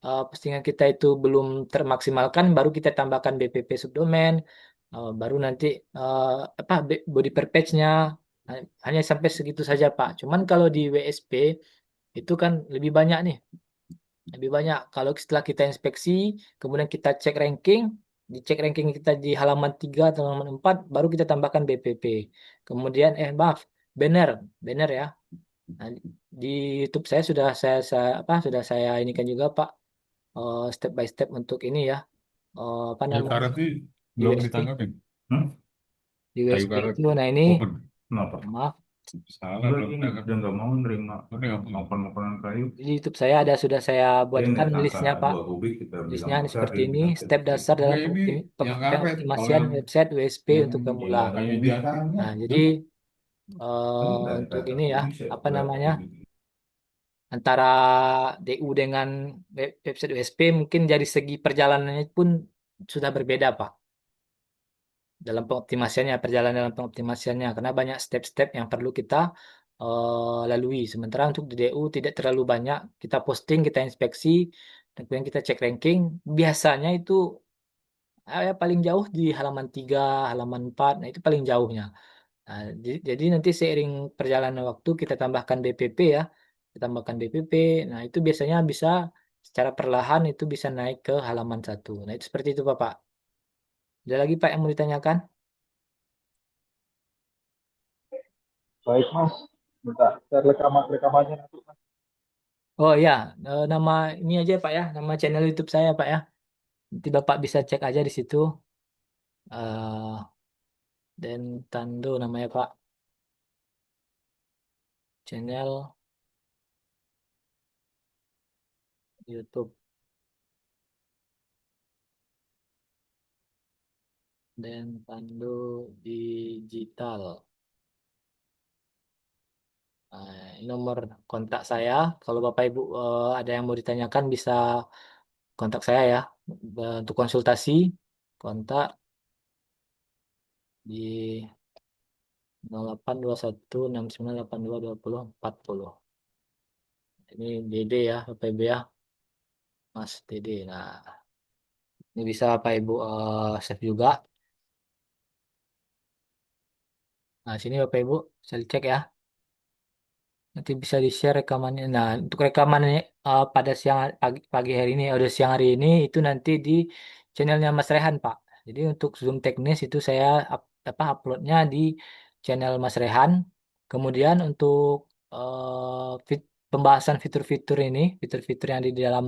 [SPEAKER 1] postingan kita itu belum termaksimalkan, baru kita tambahkan BPP subdomain, baru nanti eh, apa body per page-nya. Nah, hanya sampai segitu saja, Pak. Cuman kalau di WSP itu kan lebih banyak nih. Lebih banyak kalau setelah kita inspeksi, kemudian kita cek ranking, dicek ranking kita di halaman 3 atau halaman 4, baru kita tambahkan BPP. Kemudian maaf, banner, banner ya. Nah, di YouTube saya sudah saya inikan juga Pak, step by step untuk ini ya. Apa
[SPEAKER 5] Kayu
[SPEAKER 1] namanya?
[SPEAKER 5] karet ini
[SPEAKER 1] Di
[SPEAKER 5] belum
[SPEAKER 1] WSP.
[SPEAKER 5] ditanggapin. Hah?
[SPEAKER 1] Di
[SPEAKER 5] Kayu
[SPEAKER 1] WSP
[SPEAKER 5] karet
[SPEAKER 1] itu nah ini
[SPEAKER 5] open. Kenapa?
[SPEAKER 1] maaf,
[SPEAKER 5] Salah belum ini ditanggap. Dia nggak mau nerima ini makan-makanan kayu.
[SPEAKER 1] di YouTube saya sudah saya
[SPEAKER 5] Dia
[SPEAKER 1] buatkan
[SPEAKER 5] naik angka
[SPEAKER 1] listnya Pak.
[SPEAKER 5] 2 kubik kita bilang
[SPEAKER 1] Listnya ini
[SPEAKER 5] masa
[SPEAKER 1] seperti
[SPEAKER 5] kayu
[SPEAKER 1] ini,
[SPEAKER 5] kita
[SPEAKER 1] step
[SPEAKER 5] kecil.
[SPEAKER 1] dasar dalam
[SPEAKER 5] Enggak ini yang karet. Kalau
[SPEAKER 1] pengoptimasian
[SPEAKER 5] yang
[SPEAKER 1] website WSP untuk
[SPEAKER 5] yang
[SPEAKER 1] pemula.
[SPEAKER 5] kayu biasanya.
[SPEAKER 1] Nah, jadi
[SPEAKER 5] Kan dari
[SPEAKER 1] untuk
[SPEAKER 5] kata
[SPEAKER 1] ini ya,
[SPEAKER 5] Indonesia
[SPEAKER 1] apa
[SPEAKER 5] berapa
[SPEAKER 1] namanya,
[SPEAKER 5] kubik.
[SPEAKER 1] antara DU dengan website WSP mungkin dari segi perjalanannya pun sudah berbeda, Pak. Dalam pengoptimasiannya, perjalanan dalam pengoptimasiannya, karena banyak step-step yang perlu kita lalui. Sementara untuk di DU tidak terlalu banyak, kita posting, kita inspeksi, dan kemudian kita cek ranking. Biasanya itu ya paling jauh di halaman 3, halaman 4, nah itu paling jauhnya. Nah, jadi nanti seiring perjalanan waktu kita tambahkan BPP ya, kita tambahkan BPP. Nah, itu biasanya bisa secara perlahan itu bisa naik ke halaman 1. Nah, itu seperti itu Bapak. Ada lagi Pak yang mau ditanyakan?
[SPEAKER 2] Baik Mas, minta share rekamannya nanti Mas.
[SPEAKER 1] Oh ya, nama ini aja Pak ya, nama channel YouTube saya Pak ya. Nanti Bapak bisa cek aja di situ. eh dan Tando namanya Pak, channel YouTube dan Tando Digital. Nomor kontak saya, kalau Bapak Ibu ada yang mau ditanyakan bisa kontak saya ya. Untuk konsultasi, kontak di 082169822040. Ini Dede ya, Bapak Ibu ya, Mas Dede. Nah, ini bisa Bapak Ibu save juga. Nah, sini Bapak Ibu bisa dicek ya. Nanti bisa di-share rekamannya. Nah, untuk rekamannya pada pagi hari ini, udah siang hari ini itu nanti di channelnya Mas Rehan, Pak. Jadi untuk Zoom teknis itu saya uploadnya di channel Mas Rehan. Kemudian untuk pembahasan fitur-fitur ini, fitur-fitur yang di dalam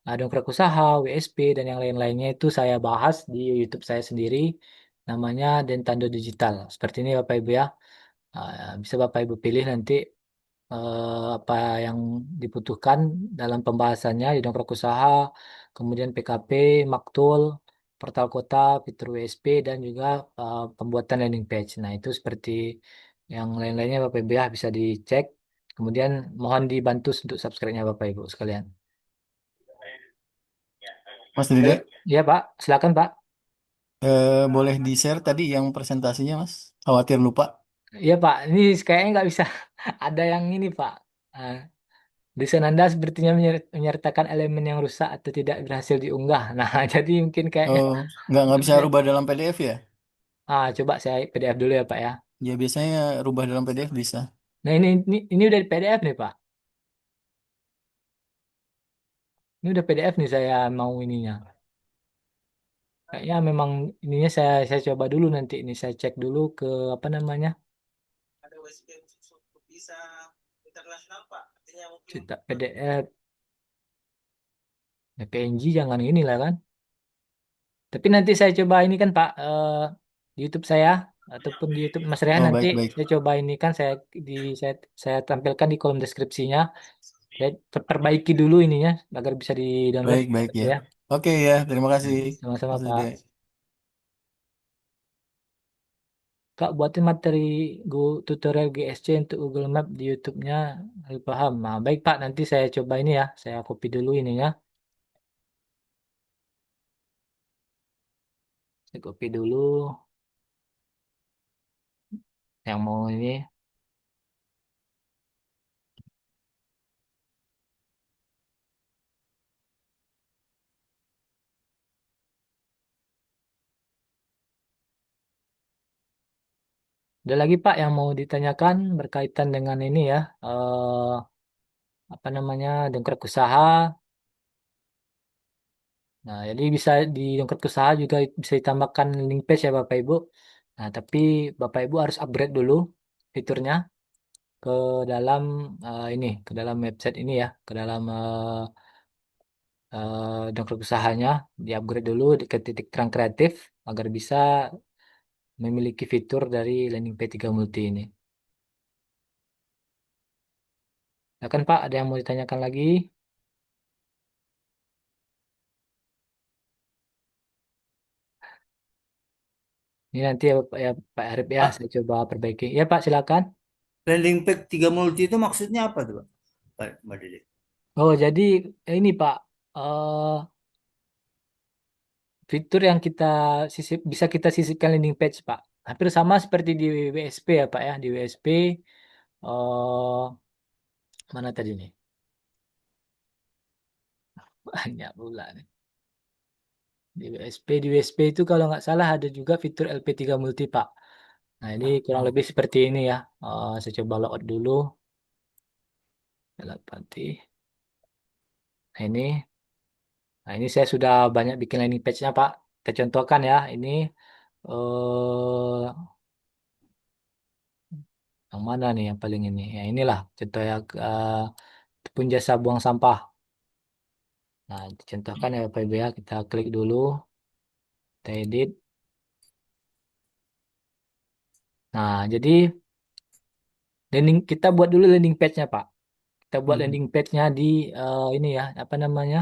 [SPEAKER 1] dongkrak usaha, WSP, dan yang lain-lainnya itu saya bahas di YouTube saya sendiri, namanya Dentando Digital. Seperti ini Bapak Ibu ya. Bisa Bapak Ibu pilih nanti apa yang dibutuhkan dalam pembahasannya di dongkrak usaha, kemudian PKP, Maktul, portal kota, fitur WSP, dan juga pembuatan landing page. Nah, itu seperti yang lain-lainnya Bapak Ibu ya bisa dicek. Kemudian mohon dibantu untuk subscribe-nya Bapak Ibu sekalian.
[SPEAKER 6] Mas Dede,
[SPEAKER 1] Iya Pak, silakan Pak.
[SPEAKER 6] boleh di-share tadi yang presentasinya, Mas? Khawatir lupa.
[SPEAKER 1] Iya Pak, ini kayaknya nggak bisa ada yang ini Pak. Eh, Desain Anda sepertinya menyertakan elemen yang rusak atau tidak berhasil diunggah. Nah, jadi mungkin kayaknya
[SPEAKER 6] Oh, nggak bisa rubah dalam PDF ya?
[SPEAKER 1] coba saya PDF dulu ya Pak ya.
[SPEAKER 6] Ya biasanya rubah dalam PDF bisa.
[SPEAKER 1] Nah, ini udah di PDF nih Pak. Ini udah PDF nih saya mau ininya. Kayaknya memang ininya saya coba dulu nanti ini saya cek dulu ke apa namanya?
[SPEAKER 3] Ada WSP untuk bisa internasional, Pak. Artinya mungkin
[SPEAKER 1] Cetak PDF, ya, PNG jangan ini lah kan. Tapi nanti saya coba ini kan Pak di YouTube saya ataupun di YouTube Mas Rehan
[SPEAKER 6] Oh,
[SPEAKER 1] nanti
[SPEAKER 6] baik, baik.
[SPEAKER 1] saya coba ini kan di saya tampilkan di kolom deskripsinya. Saya perbaiki dulu ininya agar bisa di-download
[SPEAKER 6] Baik, baik ya.
[SPEAKER 1] ya.
[SPEAKER 6] Oke ya, terima kasih,
[SPEAKER 1] Sama-sama
[SPEAKER 6] Mas Dede.
[SPEAKER 1] Pak. Kak, buatin materi tutorial GSC untuk Google Map di YouTube-nya. Saya paham. Nah, baik Pak, nanti saya coba ini ya. Saya copy dulu ininya. Saya copy dulu yang mau ini. Ada lagi Pak yang mau ditanyakan berkaitan dengan ini ya. Apa namanya? Dongkrak usaha. Nah, jadi bisa di dongkrak usaha juga bisa ditambahkan link page ya Bapak Ibu. Nah, tapi Bapak Ibu harus upgrade dulu fiturnya ke dalam ini, ke dalam website ini ya, ke dalam dongkrak usahanya, di-upgrade dulu ke titik terang kreatif agar bisa memiliki fitur dari landing page 3 multi ini. Ya kan Pak, ada yang mau ditanyakan lagi? Ini nanti ya Pak Arif ya,
[SPEAKER 3] Pak,
[SPEAKER 1] saya coba perbaiki. Ya Pak, silakan.
[SPEAKER 3] landing page 3 multi itu maksudnya apa tuh, Pak? Pak, Mbak Dede.
[SPEAKER 1] Oh, jadi ini Pak, eh fitur yang bisa kita sisipkan landing page Pak. Hampir sama seperti di WSP ya Pak ya, di WSP mana tadi nih? Banyak pula nih. Di WSP itu kalau nggak salah ada juga fitur LP3 multi Pak. Nah, ini kurang
[SPEAKER 3] Oh,
[SPEAKER 1] lebih seperti ini ya. Saya coba logout dulu. Nanti. Nah, ini saya sudah banyak bikin landing page-nya Pak. Kita contohkan ya. Ini yang mana nih yang paling ini? Ya inilah contoh ya pun jasa buang sampah. Nah, dicontohkan ya Bapak Ibu ya. Kita klik dulu, kita edit. Nah, jadi kita buat dulu landing page-nya Pak. Kita buat
[SPEAKER 3] hmm.
[SPEAKER 1] landing page-nya di ini ya, apa namanya?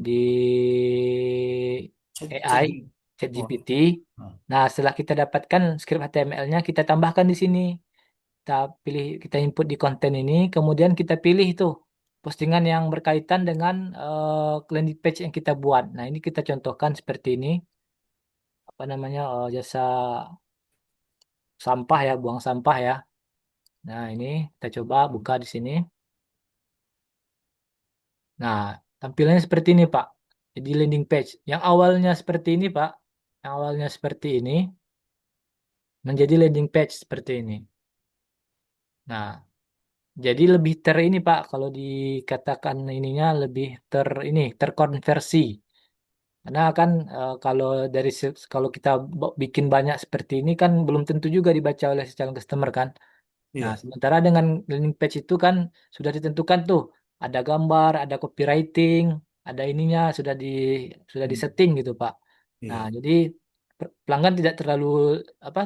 [SPEAKER 1] Di AI,
[SPEAKER 3] Oh,
[SPEAKER 1] ChatGPT.
[SPEAKER 3] oh.
[SPEAKER 1] Nah, setelah kita dapatkan script HTML-nya, kita tambahkan di sini. Kita pilih, kita input di konten ini, kemudian kita pilih itu postingan yang berkaitan dengan landing page yang kita buat. Nah, ini kita contohkan seperti ini, apa namanya jasa sampah ya, buang sampah ya. Nah, ini kita coba buka di sini. Nah, tampilannya seperti ini, Pak. Jadi landing page. Yang awalnya seperti ini, Pak. Yang awalnya seperti ini, menjadi landing page seperti ini. Nah, jadi lebih ini, Pak. Kalau dikatakan ininya lebih terkonversi. Karena kan kalau kalau kita bikin banyak seperti ini kan belum tentu juga dibaca oleh si calon customer kan. Nah,
[SPEAKER 3] Iya.
[SPEAKER 1] sementara dengan landing page itu kan sudah ditentukan tuh ada gambar, ada copywriting, ada ininya sudah disetting gitu Pak. Nah,
[SPEAKER 3] Iya.
[SPEAKER 1] jadi pelanggan tidak terlalu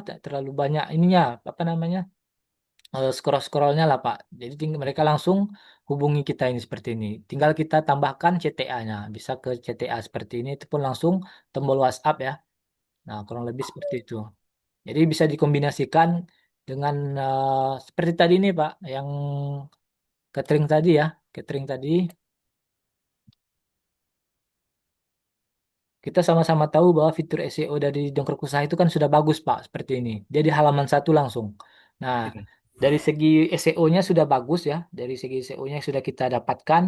[SPEAKER 1] tak terlalu banyak ininya apa namanya scroll-scrollnya lah Pak. Jadi mereka langsung hubungi kita ini seperti ini. Tinggal kita tambahkan CTA-nya. Bisa ke CTA seperti ini itu pun langsung tombol WhatsApp ya. Nah, kurang lebih seperti itu. Jadi bisa dikombinasikan dengan seperti tadi nih Pak, yang catering tadi ya. Catering tadi kita sama-sama tahu bahwa fitur SEO dari Dongkrak Usaha itu kan sudah bagus Pak, seperti ini. Dia di halaman satu langsung. Nah,
[SPEAKER 3] Iya.
[SPEAKER 1] dari segi SEO-nya sudah bagus ya, dari segi SEO-nya sudah kita dapatkan.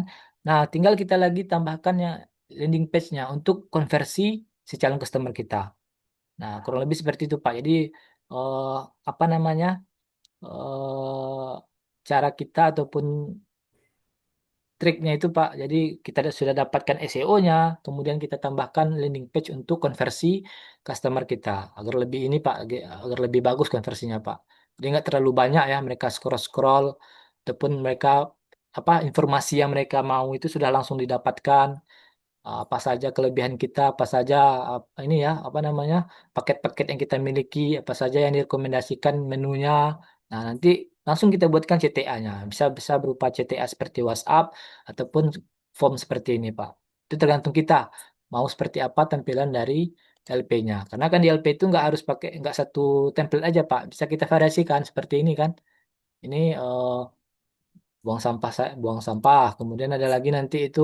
[SPEAKER 1] Nah, tinggal kita lagi tambahkan ya landing page-nya untuk konversi si calon customer kita. Nah, kurang lebih seperti itu Pak. Jadi eh, apa namanya cara kita ataupun triknya itu Pak. Jadi kita sudah dapatkan SEO-nya, kemudian kita tambahkan landing page untuk konversi customer kita agar lebih ini Pak, agar lebih bagus konversinya Pak. Jadi nggak terlalu banyak ya mereka scroll-scroll ataupun mereka informasi yang mereka mau itu sudah langsung didapatkan. Apa saja kelebihan kita, apa saja ini ya, apa namanya, paket-paket yang kita miliki, apa saja yang direkomendasikan menunya. Nah, nanti langsung kita buatkan CTA-nya. Bisa bisa berupa CTA seperti WhatsApp ataupun form seperti ini, Pak. Itu tergantung kita mau seperti apa tampilan dari LP-nya. Karena kan di LP itu nggak satu template aja, Pak. Bisa kita variasikan seperti ini kan. Ini buang sampah. Kemudian ada lagi nanti itu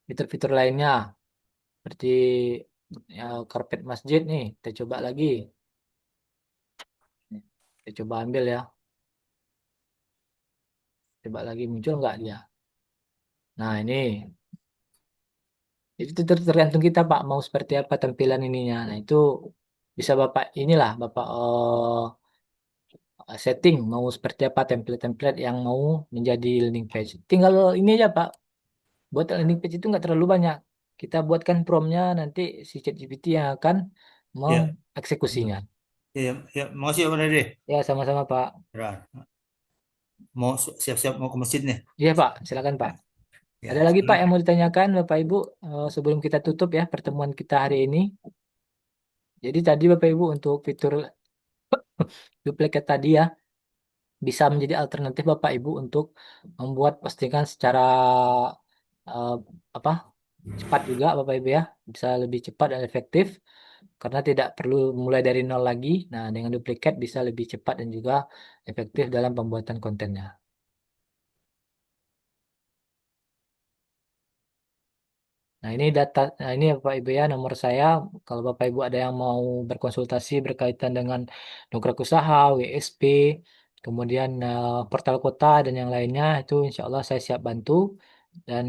[SPEAKER 1] fitur-fitur lainnya seperti karpet masjid nih. Kita coba lagi. Kita coba ambil ya. Coba lagi muncul nggak dia? Nah ini. Itu tergantung kita Pak. Mau seperti apa tampilan ininya. Nah itu bisa Bapak inilah. Bapak setting. Mau seperti apa template-template yang mau menjadi landing page. Tinggal ini aja Pak. Buat landing page itu nggak terlalu banyak. Kita buatkan promnya nanti si ChatGPT yang akan
[SPEAKER 3] Iya.
[SPEAKER 1] mengeksekusinya.
[SPEAKER 3] Iya, ya, makasih ya Pak Dede.
[SPEAKER 1] Ya sama-sama Pak.
[SPEAKER 3] Benar. Mau siap-siap mau ke masjid nih.
[SPEAKER 1] Iya Pak. Silakan Pak. Ada
[SPEAKER 3] Ya,
[SPEAKER 1] lagi Pak
[SPEAKER 3] sekarang
[SPEAKER 1] yang mau ditanyakan Bapak Ibu sebelum kita tutup ya pertemuan kita hari ini. Jadi tadi Bapak Ibu untuk fitur duplicate tadi ya bisa menjadi alternatif Bapak Ibu untuk membuat postingan secara eh, apa cepat juga Bapak Ibu ya. Bisa lebih cepat dan efektif karena tidak perlu mulai dari nol lagi. Nah, dengan duplicate bisa lebih cepat dan juga efektif dalam pembuatan kontennya. Nah, ini data, nah ini Bapak Ibu ya nomor saya. Kalau Bapak Ibu ada yang mau berkonsultasi berkaitan dengan dongkrak usaha, WSP, kemudian portal kota dan yang lainnya, itu insya Allah saya siap bantu dan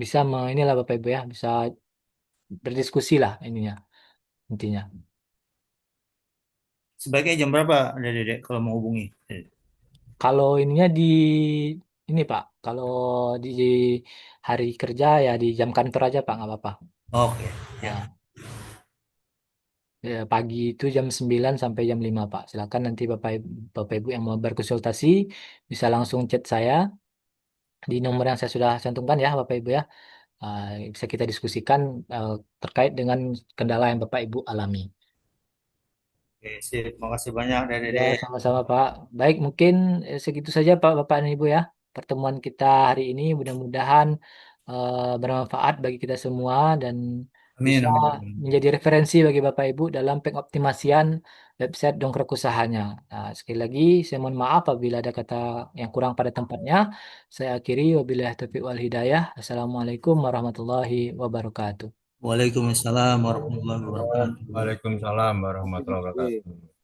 [SPEAKER 1] bisa inilah Bapak Ibu ya, bisa berdiskusi lah ininya intinya.
[SPEAKER 3] sebaiknya jam berapa Dede kalau mau hubungi?
[SPEAKER 1] Kalau ininya ini Pak, kalau di hari kerja ya di jam kantor aja Pak, nggak apa-apa.
[SPEAKER 3] Oke, ya.
[SPEAKER 1] Nah, ya, pagi itu jam 9 sampai jam 5 Pak. Silakan nanti Bapak Ibu yang mau berkonsultasi bisa langsung chat saya di nomor yang saya sudah cantumkan ya Bapak Ibu ya. Ah, bisa kita diskusikan eh, terkait dengan kendala yang Bapak Ibu alami.
[SPEAKER 3] Oke, sip. Makasih banyak
[SPEAKER 1] Ya,
[SPEAKER 3] Dede.
[SPEAKER 1] sama-sama Pak. Baik, mungkin segitu saja Pak Bapak dan Ibu ya. Pertemuan kita hari ini mudah-mudahan bermanfaat bagi kita semua dan
[SPEAKER 3] Amin,
[SPEAKER 1] bisa
[SPEAKER 3] amin, amin.
[SPEAKER 1] menjadi referensi bagi Bapak Ibu dalam pengoptimasian website dongkrak usahanya. Nah, sekali lagi saya mohon maaf apabila ada kata yang kurang pada tempatnya. Saya akhiri wabillahi taufiq wal hidayah. Assalamualaikum warahmatullahi wabarakatuh.
[SPEAKER 3] Waalaikumsalam warahmatullahi wabarakatuh.
[SPEAKER 5] Waalaikumsalam warahmatullahi wabarakatuh.